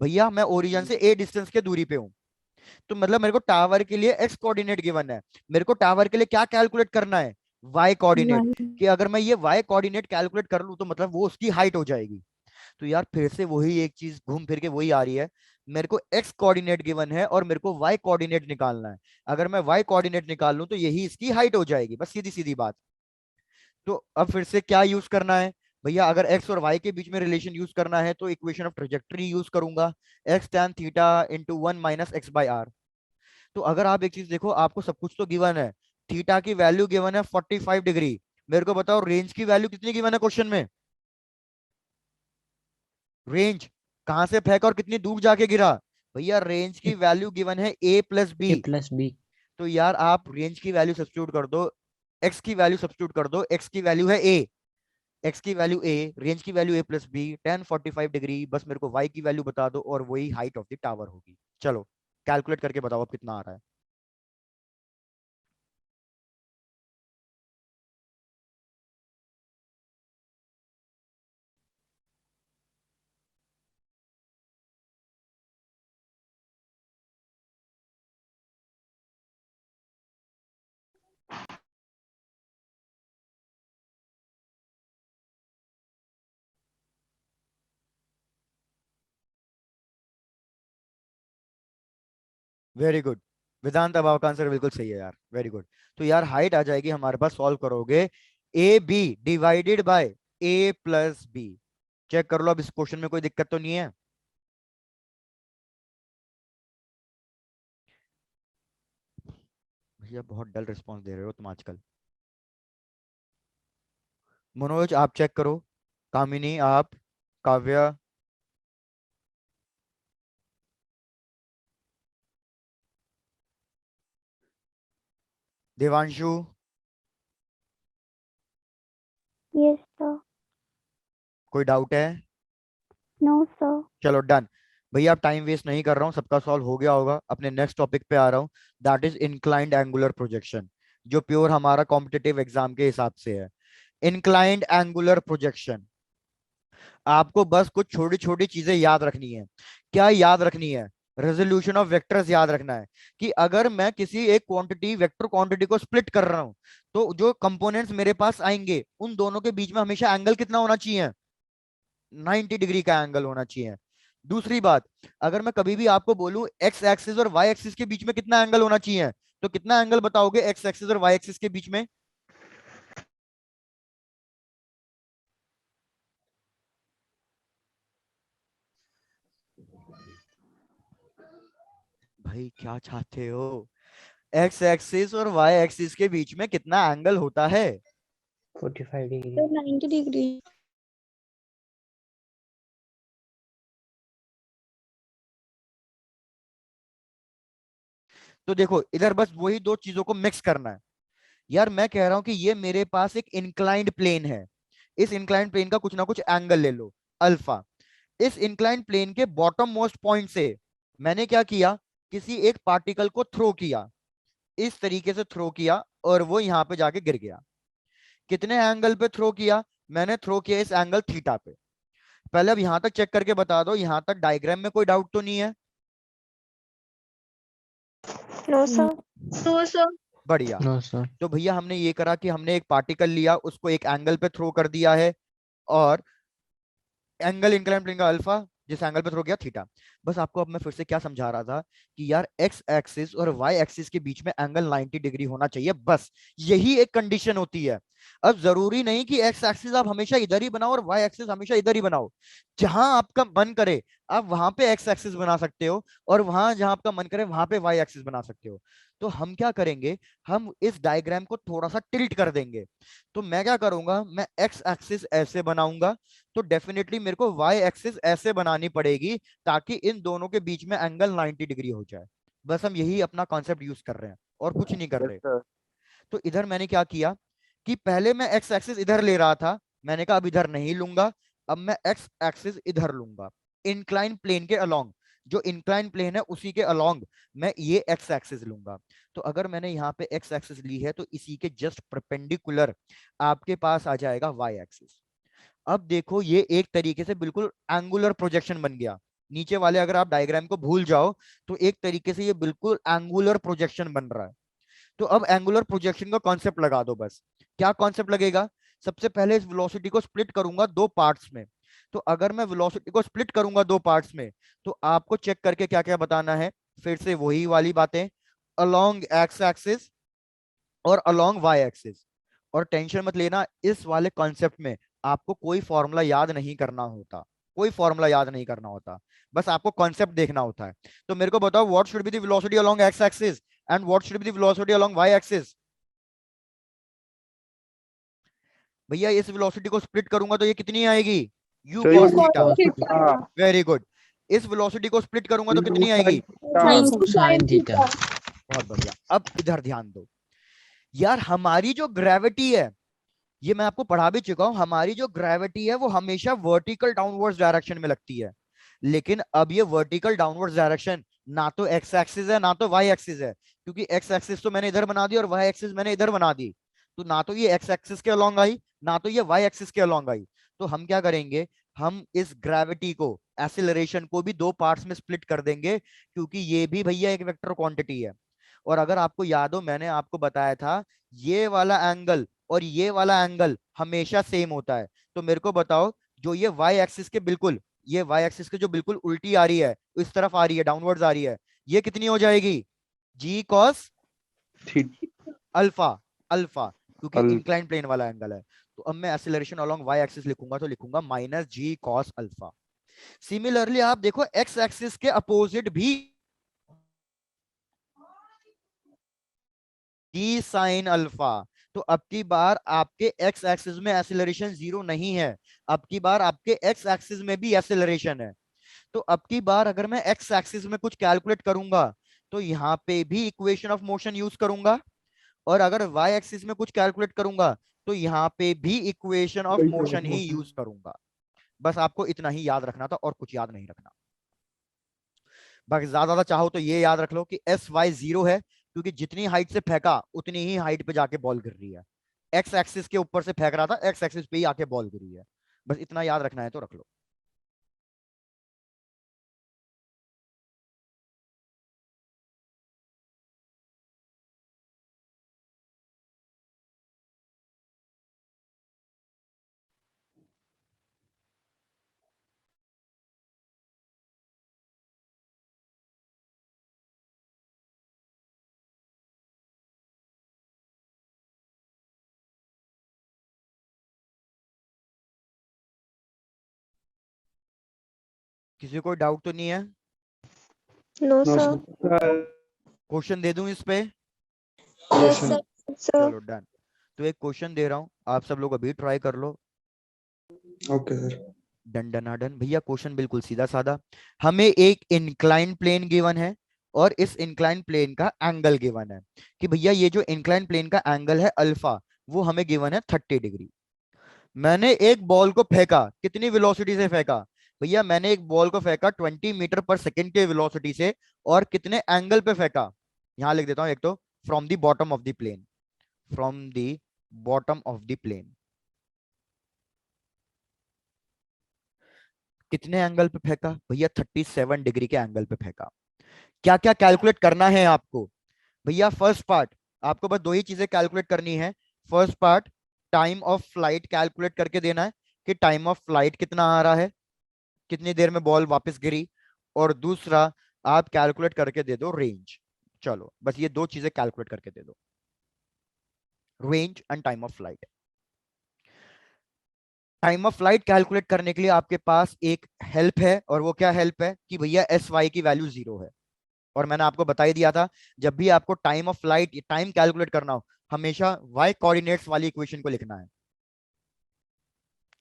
भैया मैं ओरिजिन से ए डिस्टेंस के दूरी पे हूं। तो मतलब मेरे को टावर के लिए एक्स कोऑर्डिनेट गिवन है। मेरे को टावर के लिए क्या कैलकुलेट करना है? Y coordinate. वाई। कि अगर मैं ये वाई कोऑर्डिनेट कैलकुलेट कर लूं तो मतलब वो उसकी हाइट हो जाएगी। तो यार फिर से वही एक चीज घूम फिर के वही आ रही है। मेरे को एक्स कोऑर्डिनेट गिवन है और मेरे को वाई कोऑर्डिनेट निकालना है। अगर मैं वाई कोऑर्डिनेट निकाल लूं तो यही इसकी हाइट हो जाएगी, बस सीधी सीधी बात। तो अब फिर से क्या यूज करना है? भैया अगर एक्स और वाई के बीच में रिलेशन यूज करना है तो इक्वेशन ऑफ ट्रेजेक्टरी यूज करूंगा। X tan theta into 1 - x/r। तो अगर आप एक चीज देखो, आपको सब कुछ तो गिवन है। थीटा की वैल्यू गिवन है 45 डिग्री। मेरे को बताओ रेंज की वैल्यू कितनी गिवन है क्वेश्चन में? रेंज कहां से फेंका और कितनी दूर जाके गिरा? भैया रेंज की वैल्यू गिवन है a+b। A+B। तो यार आप रेंज की वैल्यू सब्स्टिट्यूट कर दो, एक्स की वैल्यू सब्स्टिट्यूट कर दो, एक्स की वैल्यू है a, एक्स की वैल्यू a, रेंज की वैल्यू a+b, tan 45 डिग्री, बस मेरे को y की वैल्यू बता दो और वही हाइट ऑफ द टावर होगी। चलो कैलकुलेट करके बताओ अब कितना आ रहा है। वेरी गुड वेदांत, अब आपका आंसर बिल्कुल सही है यार, वेरी गुड। तो यार हाइट आ जाएगी हमारे पास, सॉल्व करोगे, a b divided by a+b। Check कर लो अब इस क्वेश्चन में कोई दिक्कत तो नहीं है? भैया बहुत डल रिस्पॉन्स दे रहे हो तुम आजकल। मनोज आप चेक करो, कामिनी आप, काव्या, देवांशु, यस सर। कोई डाउट है? No sir. चलो डन। भैया अब टाइम वेस्ट नहीं कर रहा हूँ, सबका सॉल्व हो गया होगा, अपने नेक्स्ट टॉपिक पे आ रहा हूँ। That is inclined angular projection, जो प्योर हमारा कॉम्पिटिटिव एग्जाम के हिसाब से है। इंक्लाइंड एंगुलर प्रोजेक्शन, आपको बस कुछ छोटी छोटी चीजें याद रखनी है। क्या याद रखनी है? रेजोल्यूशन ऑफ वेक्टर्स याद रखना है। कि अगर मैं किसी एक क्वांटिटी, वेक्टर क्वांटिटी को स्प्लिट कर रहा हूं, तो जो कंपोनेंट्स मेरे पास आएंगे उन दोनों के बीच में हमेशा एंगल कितना होना चाहिए? 90 डिग्री का एंगल होना चाहिए। दूसरी बात, अगर मैं कभी भी आपको बोलूं एक्स एक्सिस और वाई एक्सिस के बीच में कितना एंगल होना चाहिए, तो कितना एंगल बताओगे एक्स एक्सिस और वाई एक्सिस के बीच में? भाई क्या चाहते हो? एक्स एक्सिस और वाई एक्सिस के बीच में कितना एंगल होता है? 45 डिग्री। तो 90 डिग्री। तो देखो इधर बस वही दो चीजों को मिक्स करना है। यार मैं कह रहा हूं कि ये मेरे पास एक इंक्लाइंड प्लेन है, इस इंक्लाइंड प्लेन का कुछ ना कुछ एंगल ले लो अल्फा। इस इंक्लाइंड प्लेन के बॉटम मोस्ट पॉइंट से मैंने क्या किया, किसी एक पार्टिकल को थ्रो किया, इस तरीके से थ्रो किया और वो यहां पे जाके गिर गया। कितने एंगल पे थ्रो किया? मैंने थ्रो किया इस एंगल थीटा पे। पहले अब यहां तक चेक करके बता दो, यहां तक डायग्राम में कोई डाउट तो नहीं है? No sir. No sir. बढ़िया। No sir. तो भैया हमने ये करा कि हमने एक पार्टिकल लिया, उसको एक एंगल पे थ्रो कर दिया है, और एंगल इंक्लाइन प्लेन का अल्फा, जिस एंगल पे थ्रो किया थीटा। बस आपको अब मैं फिर से क्या समझा रहा था कि यार एक्स एक्सिस और वाई एक्सिस के बीच में एंगल 90 डिग्री होना चाहिए, बस यही एक कंडीशन होती है। अब जरूरी नहीं कि एक्स एक्सिस आप हमेशा इधर ही बनाओ और वाई एक्सिस हमेशा इधर ही बनाओ। जहां आपका मन करे आप वहां पे एक्स एक्सिस बना सकते हो, और वहां जहां आपका मन करे वहां पे वाई एक्सिस बना सकते हो। तो हम क्या करेंगे, हम इस डायग्राम को थोड़ा सा टिल्ट कर देंगे। तो मैं क्या करूंगा, मैं एक्स एक्सिस ऐसे बनाऊंगा, तो डेफिनेटली मेरे को वाई एक्सिस ऐसे बनानी पड़ेगी, ताकि इन दोनों के बीच में एंगल 90 डिग्री हो जाए। बस हम यही अपना कॉन्सेप्ट यूज कर रहे हैं और कुछ नहीं कर यस रहे। सर। तो इधर मैंने क्या किया कि पहले मैं एक्स एक्सिस इधर ले रहा था, मैंने कहा अब इधर नहीं लूंगा, अब मैं एक्स एक्सिस इधर लूंगा, इंक्लाइन प्लेन के अलोंग। जो इंक्लाइन प्लेन है उसी के अलोंग मैं ये एक्स एक्सिस लूंगा। तो अगर मैंने यहाँ पे एक्स एक्सिस ली है, तो इसी के जस्ट परपेंडिकुलर आपके पास आ जाएगा वाई एक्सिस। अब देखो ये एक तरीके से बिल्कुल एंगुलर प्रोजेक्शन बन गया। नीचे वाले अगर आप डायग्राम को भूल जाओ, तो एक तरीके से ये बिल्कुल एंगुलर प्रोजेक्शन बन रहा है। तो अब एंगुलर प्रोजेक्शन का कॉन्सेप्ट लगा दो बस। क्या कॉन्सेप्ट लगेगा? सबसे पहले इस वेलोसिटी को स्प्लिट करूंगा दो पार्ट्स में। तो अगर मैं वेलोसिटी को स्प्लिट करूंगा दो पार्ट्स में, तो आपको चेक करके क्या क्या बताना है, फिर से वही वाली बातें, अलोंग एक्स एक्सिस और अलोंग वाई एक्सिस। और टेंशन मत लेना, इस वाले कॉन्सेप्ट में आपको कोई फॉर्मूला याद नहीं करना होता, कोई फॉर्मूला याद नहीं करना होता, बस आपको कॉन्सेप्ट देखना होता है। तो मेरे को बताओ, what should be the velocity along x axis and what should be the velocity along y axis? भैया इस वेलोसिटी को स्प्लिट करूंगा तो ये कितनी आएगी? u तो cos ये थीटा। हाँ वेरी गुड। इस वेलोसिटी को स्प्लिट करूंगा तो टू कितनी आएगी? Sine sine theta. बहुत बढ़िया। अब इधर ध्यान दो, यार हमारी जो ग्रेविटी है, ये मैं आपको पढ़ा भी चुका हूं, हमारी जो ग्रेविटी है वो हमेशा वर्टिकल डाउनवर्ड्स डायरेक्शन में लगती है। लेकिन अब ये वर्टिकल डाउनवर्ड्स डायरेक्शन ना तो एक्स एक्सिस है ना तो वाई एक्सिस है, क्योंकि एक्स एक्सिस तो मैंने इधर बना दी और वाई एक्सिस मैंने इधर बना दी। तो ना तो ये एक्स एक्सिस के अलोंग आई, ना तो ये वाई एक्सिस के अलोंग आई। तो हम क्या करेंगे, हम इस ग्रेविटी को, एक्सीलरेशन को भी दो पार्ट्स में स्प्लिट कर देंगे, क्योंकि ये भी भैया एक वेक्टर क्वांटिटी है। और अगर आपको याद हो, मैंने आपको बताया था ये वाला एंगल और ये वाला एंगल हमेशा सेम होता है। तो मेरे को बताओ, जो ये वाई एक्सिस के बिल्कुल, ये वाई एक्सिस के जो बिल्कुल उल्टी आ रही है, इस तरफ आ रही है, डाउनवर्ड्स आ रही है, ये कितनी हो जाएगी? जी कॉस ठीक। अल्फा। अल्फा क्योंकि अल इंक्लाइन प्लेन वाला एंगल है। तो अब मैं एक्सीलरेशन अलोंग वाई एक्सिस लिखूंगा तो लिखूंगा माइनस जी कॉस अल्फा। सिमिलरली आप देखो एक्स एक्सिस के अपोजिट भी डी साइन अल्फा। तो अब की बार आपके एक्स एक्सिस में एक्सीलरेशन जीरो नहीं है, अब की बार आपके एक्स एक्सिस में भी एक्सीलरेशन है। तो अब की बार अगर मैं एक्स एक्सिस में कुछ कैलकुलेट करूंगा, तो यहाँ पे भी इक्वेशन ऑफ मोशन यूज करूंगा, और अगर वाई एक्सिस में कुछ कैलकुलेट करूंगा, तो यहाँ पे भी equation of motion he use करूंगा। बस आपको इतना ही याद रखना था और कुछ याद नहीं रखना। बाकी ज्यादा ज्यादा चाहो तो ये याद रख लो कि एस वाई जीरो है, क्योंकि जितनी हाइट से फेंका उतनी ही हाइट पे जाके बॉल गिर रही है। एक्स एक्सिस के ऊपर से फेंक रहा था, एक्स एक्सिस पे ही आके बॉल गिरी है। बस इतना याद रखना है तो रख लो। किसी को डाउट तो नहीं है? No No, sir. sir. Question दे दूं इस पे? Yes sir. सर चलो डन। तो एक क्वेश्चन दे रहा हूँ, आप सब लोग अभी ट्राई कर लो। Okay, sir. Done done done भैया। क्वेश्चन बिल्कुल सीधा साधा। हमें एक इंक्लाइन प्लेन गिवन है और इस इंक्लाइन प्लेन का एंगल गिवन है कि भैया ये जो इंक्लाइन प्लेन का एंगल है अल्फा, वो हमें गिवन है 30 डिग्री। मैंने एक बॉल को फेंका, कितनी वेलोसिटी से फेंका? भैया मैंने एक बॉल को फेंका 20 मीटर पर सेकेंड के वेलोसिटी से, और कितने एंगल पे फेंका? यहां लिख देता हूं, एक तो from the bottom of the plane, from the bottom of the plane. कितने एंगल पे फेंका? भैया 37 डिग्री के एंगल पे फेंका। क्या क्या कैलकुलेट करना है आपको? भैया फर्स्ट पार्ट, आपको बस दो ही चीजें कैलकुलेट करनी है। First part, time of flight calculate करके देना है कि टाइम ऑफ फ्लाइट कितना आ रहा है, कितनी देर में बॉल वापस गिरी। और दूसरा, आप कैलकुलेट करके दे दो रेंज। चलो बस ये दो चीजें कैलकुलेट करके दे दो, range and time of flight. Time of flight calculate करने के लिए आपके पास एक हेल्प है, और वो क्या हेल्प है कि भैया एस वाई की वैल्यू 0 है। और मैंने आपको बता ही दिया था, जब भी आपको time of flight time calculate करना हो, हमेशा वाई कोऑर्डिनेट्स वाली इक्वेशन को लिखना है,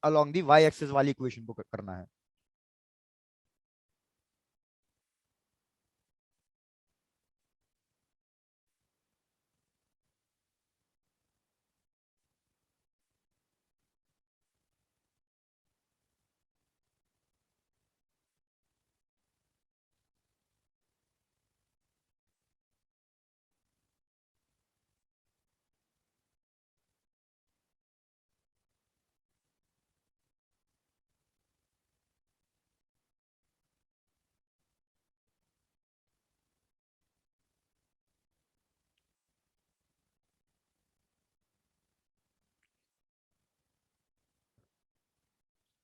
अलोंग दी वाई एक्सिस वाली इक्वेशन को करना है।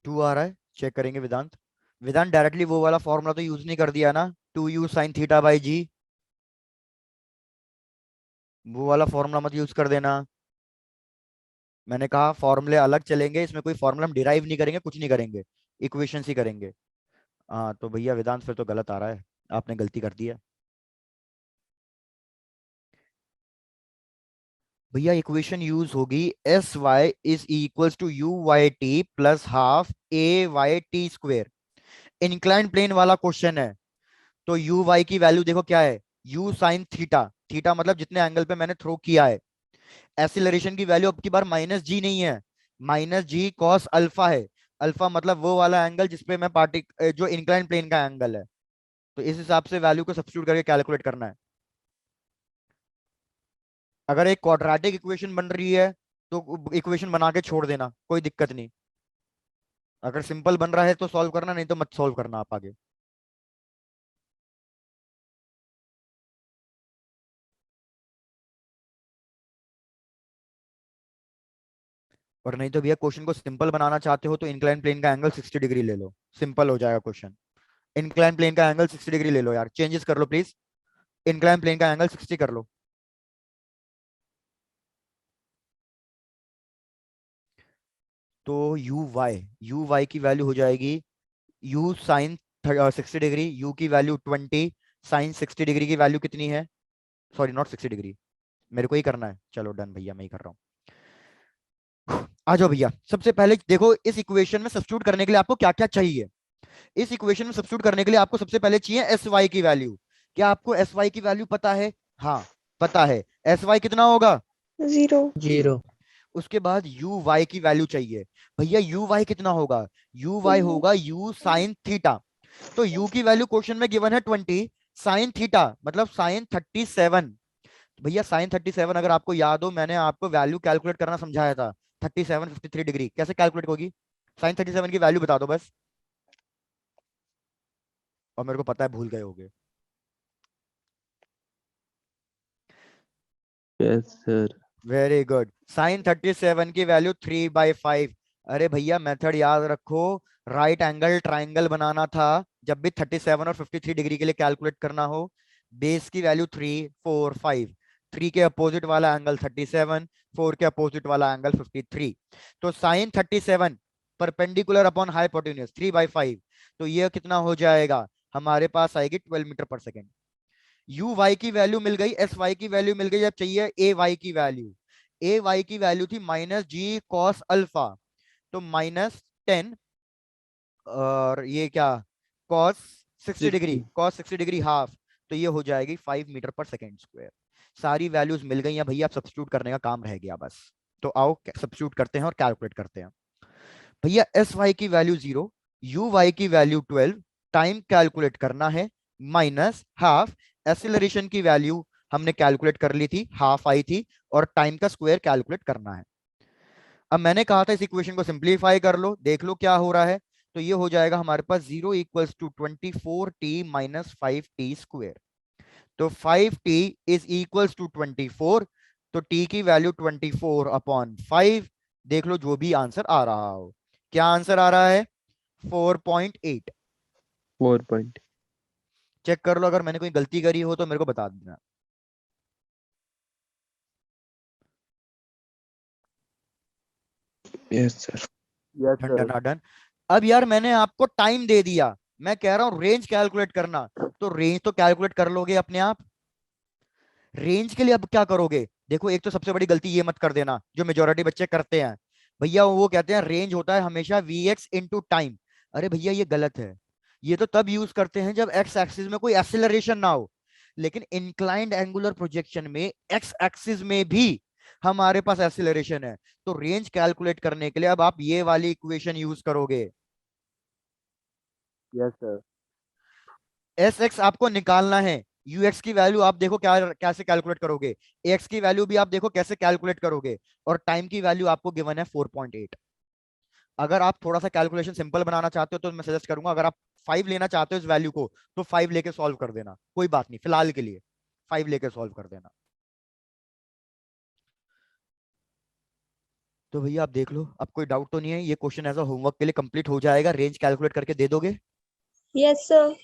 टू आ रहा है, चेक करेंगे वेदांत। वेदांत डायरेक्टली वो वाला फॉर्मूला तो यूज नहीं कर दिया ना, 2u sin θ/g, वो वाला फॉर्मूला मत यूज कर देना। मैंने कहा फॉर्मूले अलग चलेंगे, इसमें कोई फॉर्मूला हम डिराइव नहीं करेंगे, कुछ नहीं करेंगे, इक्वेशन ही करेंगे। हाँ तो भैया वेदांत फिर तो गलत आ रहा है, आपने गलती कर दी है। भैया इक्वेशन यूज होगी s y is equals to u y t plus half a y t square. Incline plane वाला क्वेश्चन है, तो यू वाई की वैल्यू देखो क्या है, यू साइन थीटा, थीटा मतलब जितने एंगल पे मैंने थ्रो किया है। एक्सीलरेशन की वैल्यू अब की बार माइनस जी नहीं है, माइनस जी कॉस अल्फा है। अल्फा मतलब वो वाला एंगल जिसपे मैं जो इंक्लाइन प्लेन का एंगल है। तो इस हिसाब से वैल्यू को सब्स्टिट्यूट करके कैलकुलेट करना है। अगर एक क्वाड्रेटिक इक्वेशन बन रही है तो इक्वेशन बना के छोड़ देना, कोई दिक्कत नहीं। अगर सिंपल बन रहा है तो सॉल्व करना, नहीं तो मत सॉल्व करना आप आगे। और नहीं तो भैया क्वेश्चन को सिंपल बनाना चाहते हो तो इंक्लाइन प्लेन का एंगल 60 डिग्री ले लो, सिंपल हो जाएगा क्वेश्चन। इंक्लाइन प्लेन का एंगल 60 डिग्री ले लो यार, चेंजेस कर लो प्लीज। इंक्लाइन प्लेन का एंगल 60 कर लो। तो यू वाई की वैल्यू हो जाएगी यू साइन 60 डिग्री, यू की वैल्यू 20, साइन 60 डिग्री की वैल्यू कितनी है? सॉरी नॉट 60 डिग्री, मेरे को ही करना है। चलो डन भैया, मैं ही कर रहा हूँ। आ जाओ भैया, सबसे पहले देखो इस इक्वेशन में सब्स्टिट्यूट करने के लिए आपको क्या क्या चाहिए। इस इक्वेशन में सब्स्टिट्यूट करने के लिए आपको सबसे पहले चाहिए एस वाई की वैल्यू। क्या आपको एस वाई की वैल्यू पता है? हाँ पता है। एस वाई कितना होगा? 0। 0। उसके बाद यू वाई की वैल्यू चाहिए। भैया यू वाई कितना होगा? यू वाई होगा यू साइन थीटा। तो यू की वैल्यू क्वेश्चन में गिवन है 20, साइन थीटा मतलब साइन 37। भैया साइन 37 अगर आपको याद हो, मैंने आपको वैल्यू कैलकुलेट करना समझाया था। 37 53 डिग्री कैसे कैलकुलेट होगी? साइन 37 की वैल्यू बता दो बस। और मेरे को पता है भूल गए होगे। Yes, sir. Very good, sine 37 की वैल्यू 3/5। अरे भैया मेथड याद रखो, राइट एंगल ट्राइंगल बनाना था जब भी 37 और 53 डिग्री के लिए कैलकुलेट करना हो। बेस की वैल्यू 3 4 5, 3 के अपोजिट वाला एंगल 37, 4 के अपोजिट वाला एंगल 53। तो साइन 37 परपेंडिकुलर अपॉन हाइपोटेन्यूज 3/5, तो ये कितना हो जाएगा? हमारे पास आएगी 12 मीटर पर सेकेंड। यू वाई की वैल्यू मिल गई, एस वाई की वैल्यू मिल गई। अब चाहिए ए वाई की वैल्यू। ए वाई की वैल्यू थी -g cos अल्फा, तो -10 और ये क्या cos 60 degree, 60 cos 60 degree half, तो ये हो जाएगी 5 मीटर पर सेकेंड स्क्वायर। सारी वैल्यूज मिल गई हैं भैया, अब सब्स्टिट्यूट करने का काम रह गया बस। तो आओ सब्स्टिट्यूट करते हैं और कैलकुलेट करते हैं। भैया एस वाई की वैल्यू 0, यू वाई की वैल्यू 12, टाइम कैलकुलेट करना है माइनस हाफ, एक्सीलरेशन की वैल्यू हमने कैलकुलेट कर ली थी, हाफ आई थी, और टाइम का स्क्वायर कैलकुलेट करना है। अब मैंने कहा था इस इक्वेशन को सिंप्लीफाई कर लो, देख लो क्या हो रहा है। तो ये हो जाएगा हमारे पास 0 equals to 24t minus 5t square. तो 5t इज इक्वल्स टू 24, तो t की वैल्यू 24/5। देख लो जो भी आंसर आ रहा हो। क्या आंसर आ रहा है? 4.8। 4 point. चेक कर लो, अगर मैंने कोई गलती करी हो तो मेरे को बता देना। Yes, sir. Done done done. अब यार मैंने आपको टाइम दे दिया, मैं कह रहा हूं रेंज कैलकुलेट करना, तो रेंज तो कैलकुलेट कर लोगे अपने आप। रेंज के लिए अब क्या करोगे? देखो एक तो सबसे बड़ी गलती ये मत कर देना जो मेजोरिटी बच्चे करते हैं भैया, वो कहते हैं रेंज होता है हमेशा vx इंटू टाइम। अरे भैया ये गलत है, ये तो तब यूज करते हैं जब एक्स एक्सिस में कोई एक्सेलरेशन ना हो, लेकिन इंक्लाइंड एंगुलर प्रोजेक्शन में एक्स एक्सिस में भी हमारे पास एक्सेलरेशन है। तो रेंज कैलकुलेट करने के लिए अब आप ये वाली इक्वेशन यूज करोगे। Yes sir. एस एक्स आपको निकालना है, यू एक्स की वैल्यू आप देखो क्या कैसे कैलकुलेट करोगे, ए एक्स की वैल्यू भी आप देखो कैसे कैलकुलेट करोगे, और टाइम की वैल्यू आपको गिवन है 4.8। अगर आप थोड़ा सा कैलकुलेशन सिंपल बनाना चाहते हो तो मैं सजेस्ट करूंगा, अगर आप 5 लेना चाहते हो इस वैल्यू को तो 5 लेके सॉल्व कर देना, कोई बात नहीं, फिलहाल के लिए 5 लेके सॉल्व कर देना। तो भैया आप देख लो, अब कोई डाउट तो नहीं है, ये क्वेश्चन एज अ होमवर्क के लिए कंप्लीट हो जाएगा। रेंज कैलकुलेट करके दे दोगे? Yes, sir.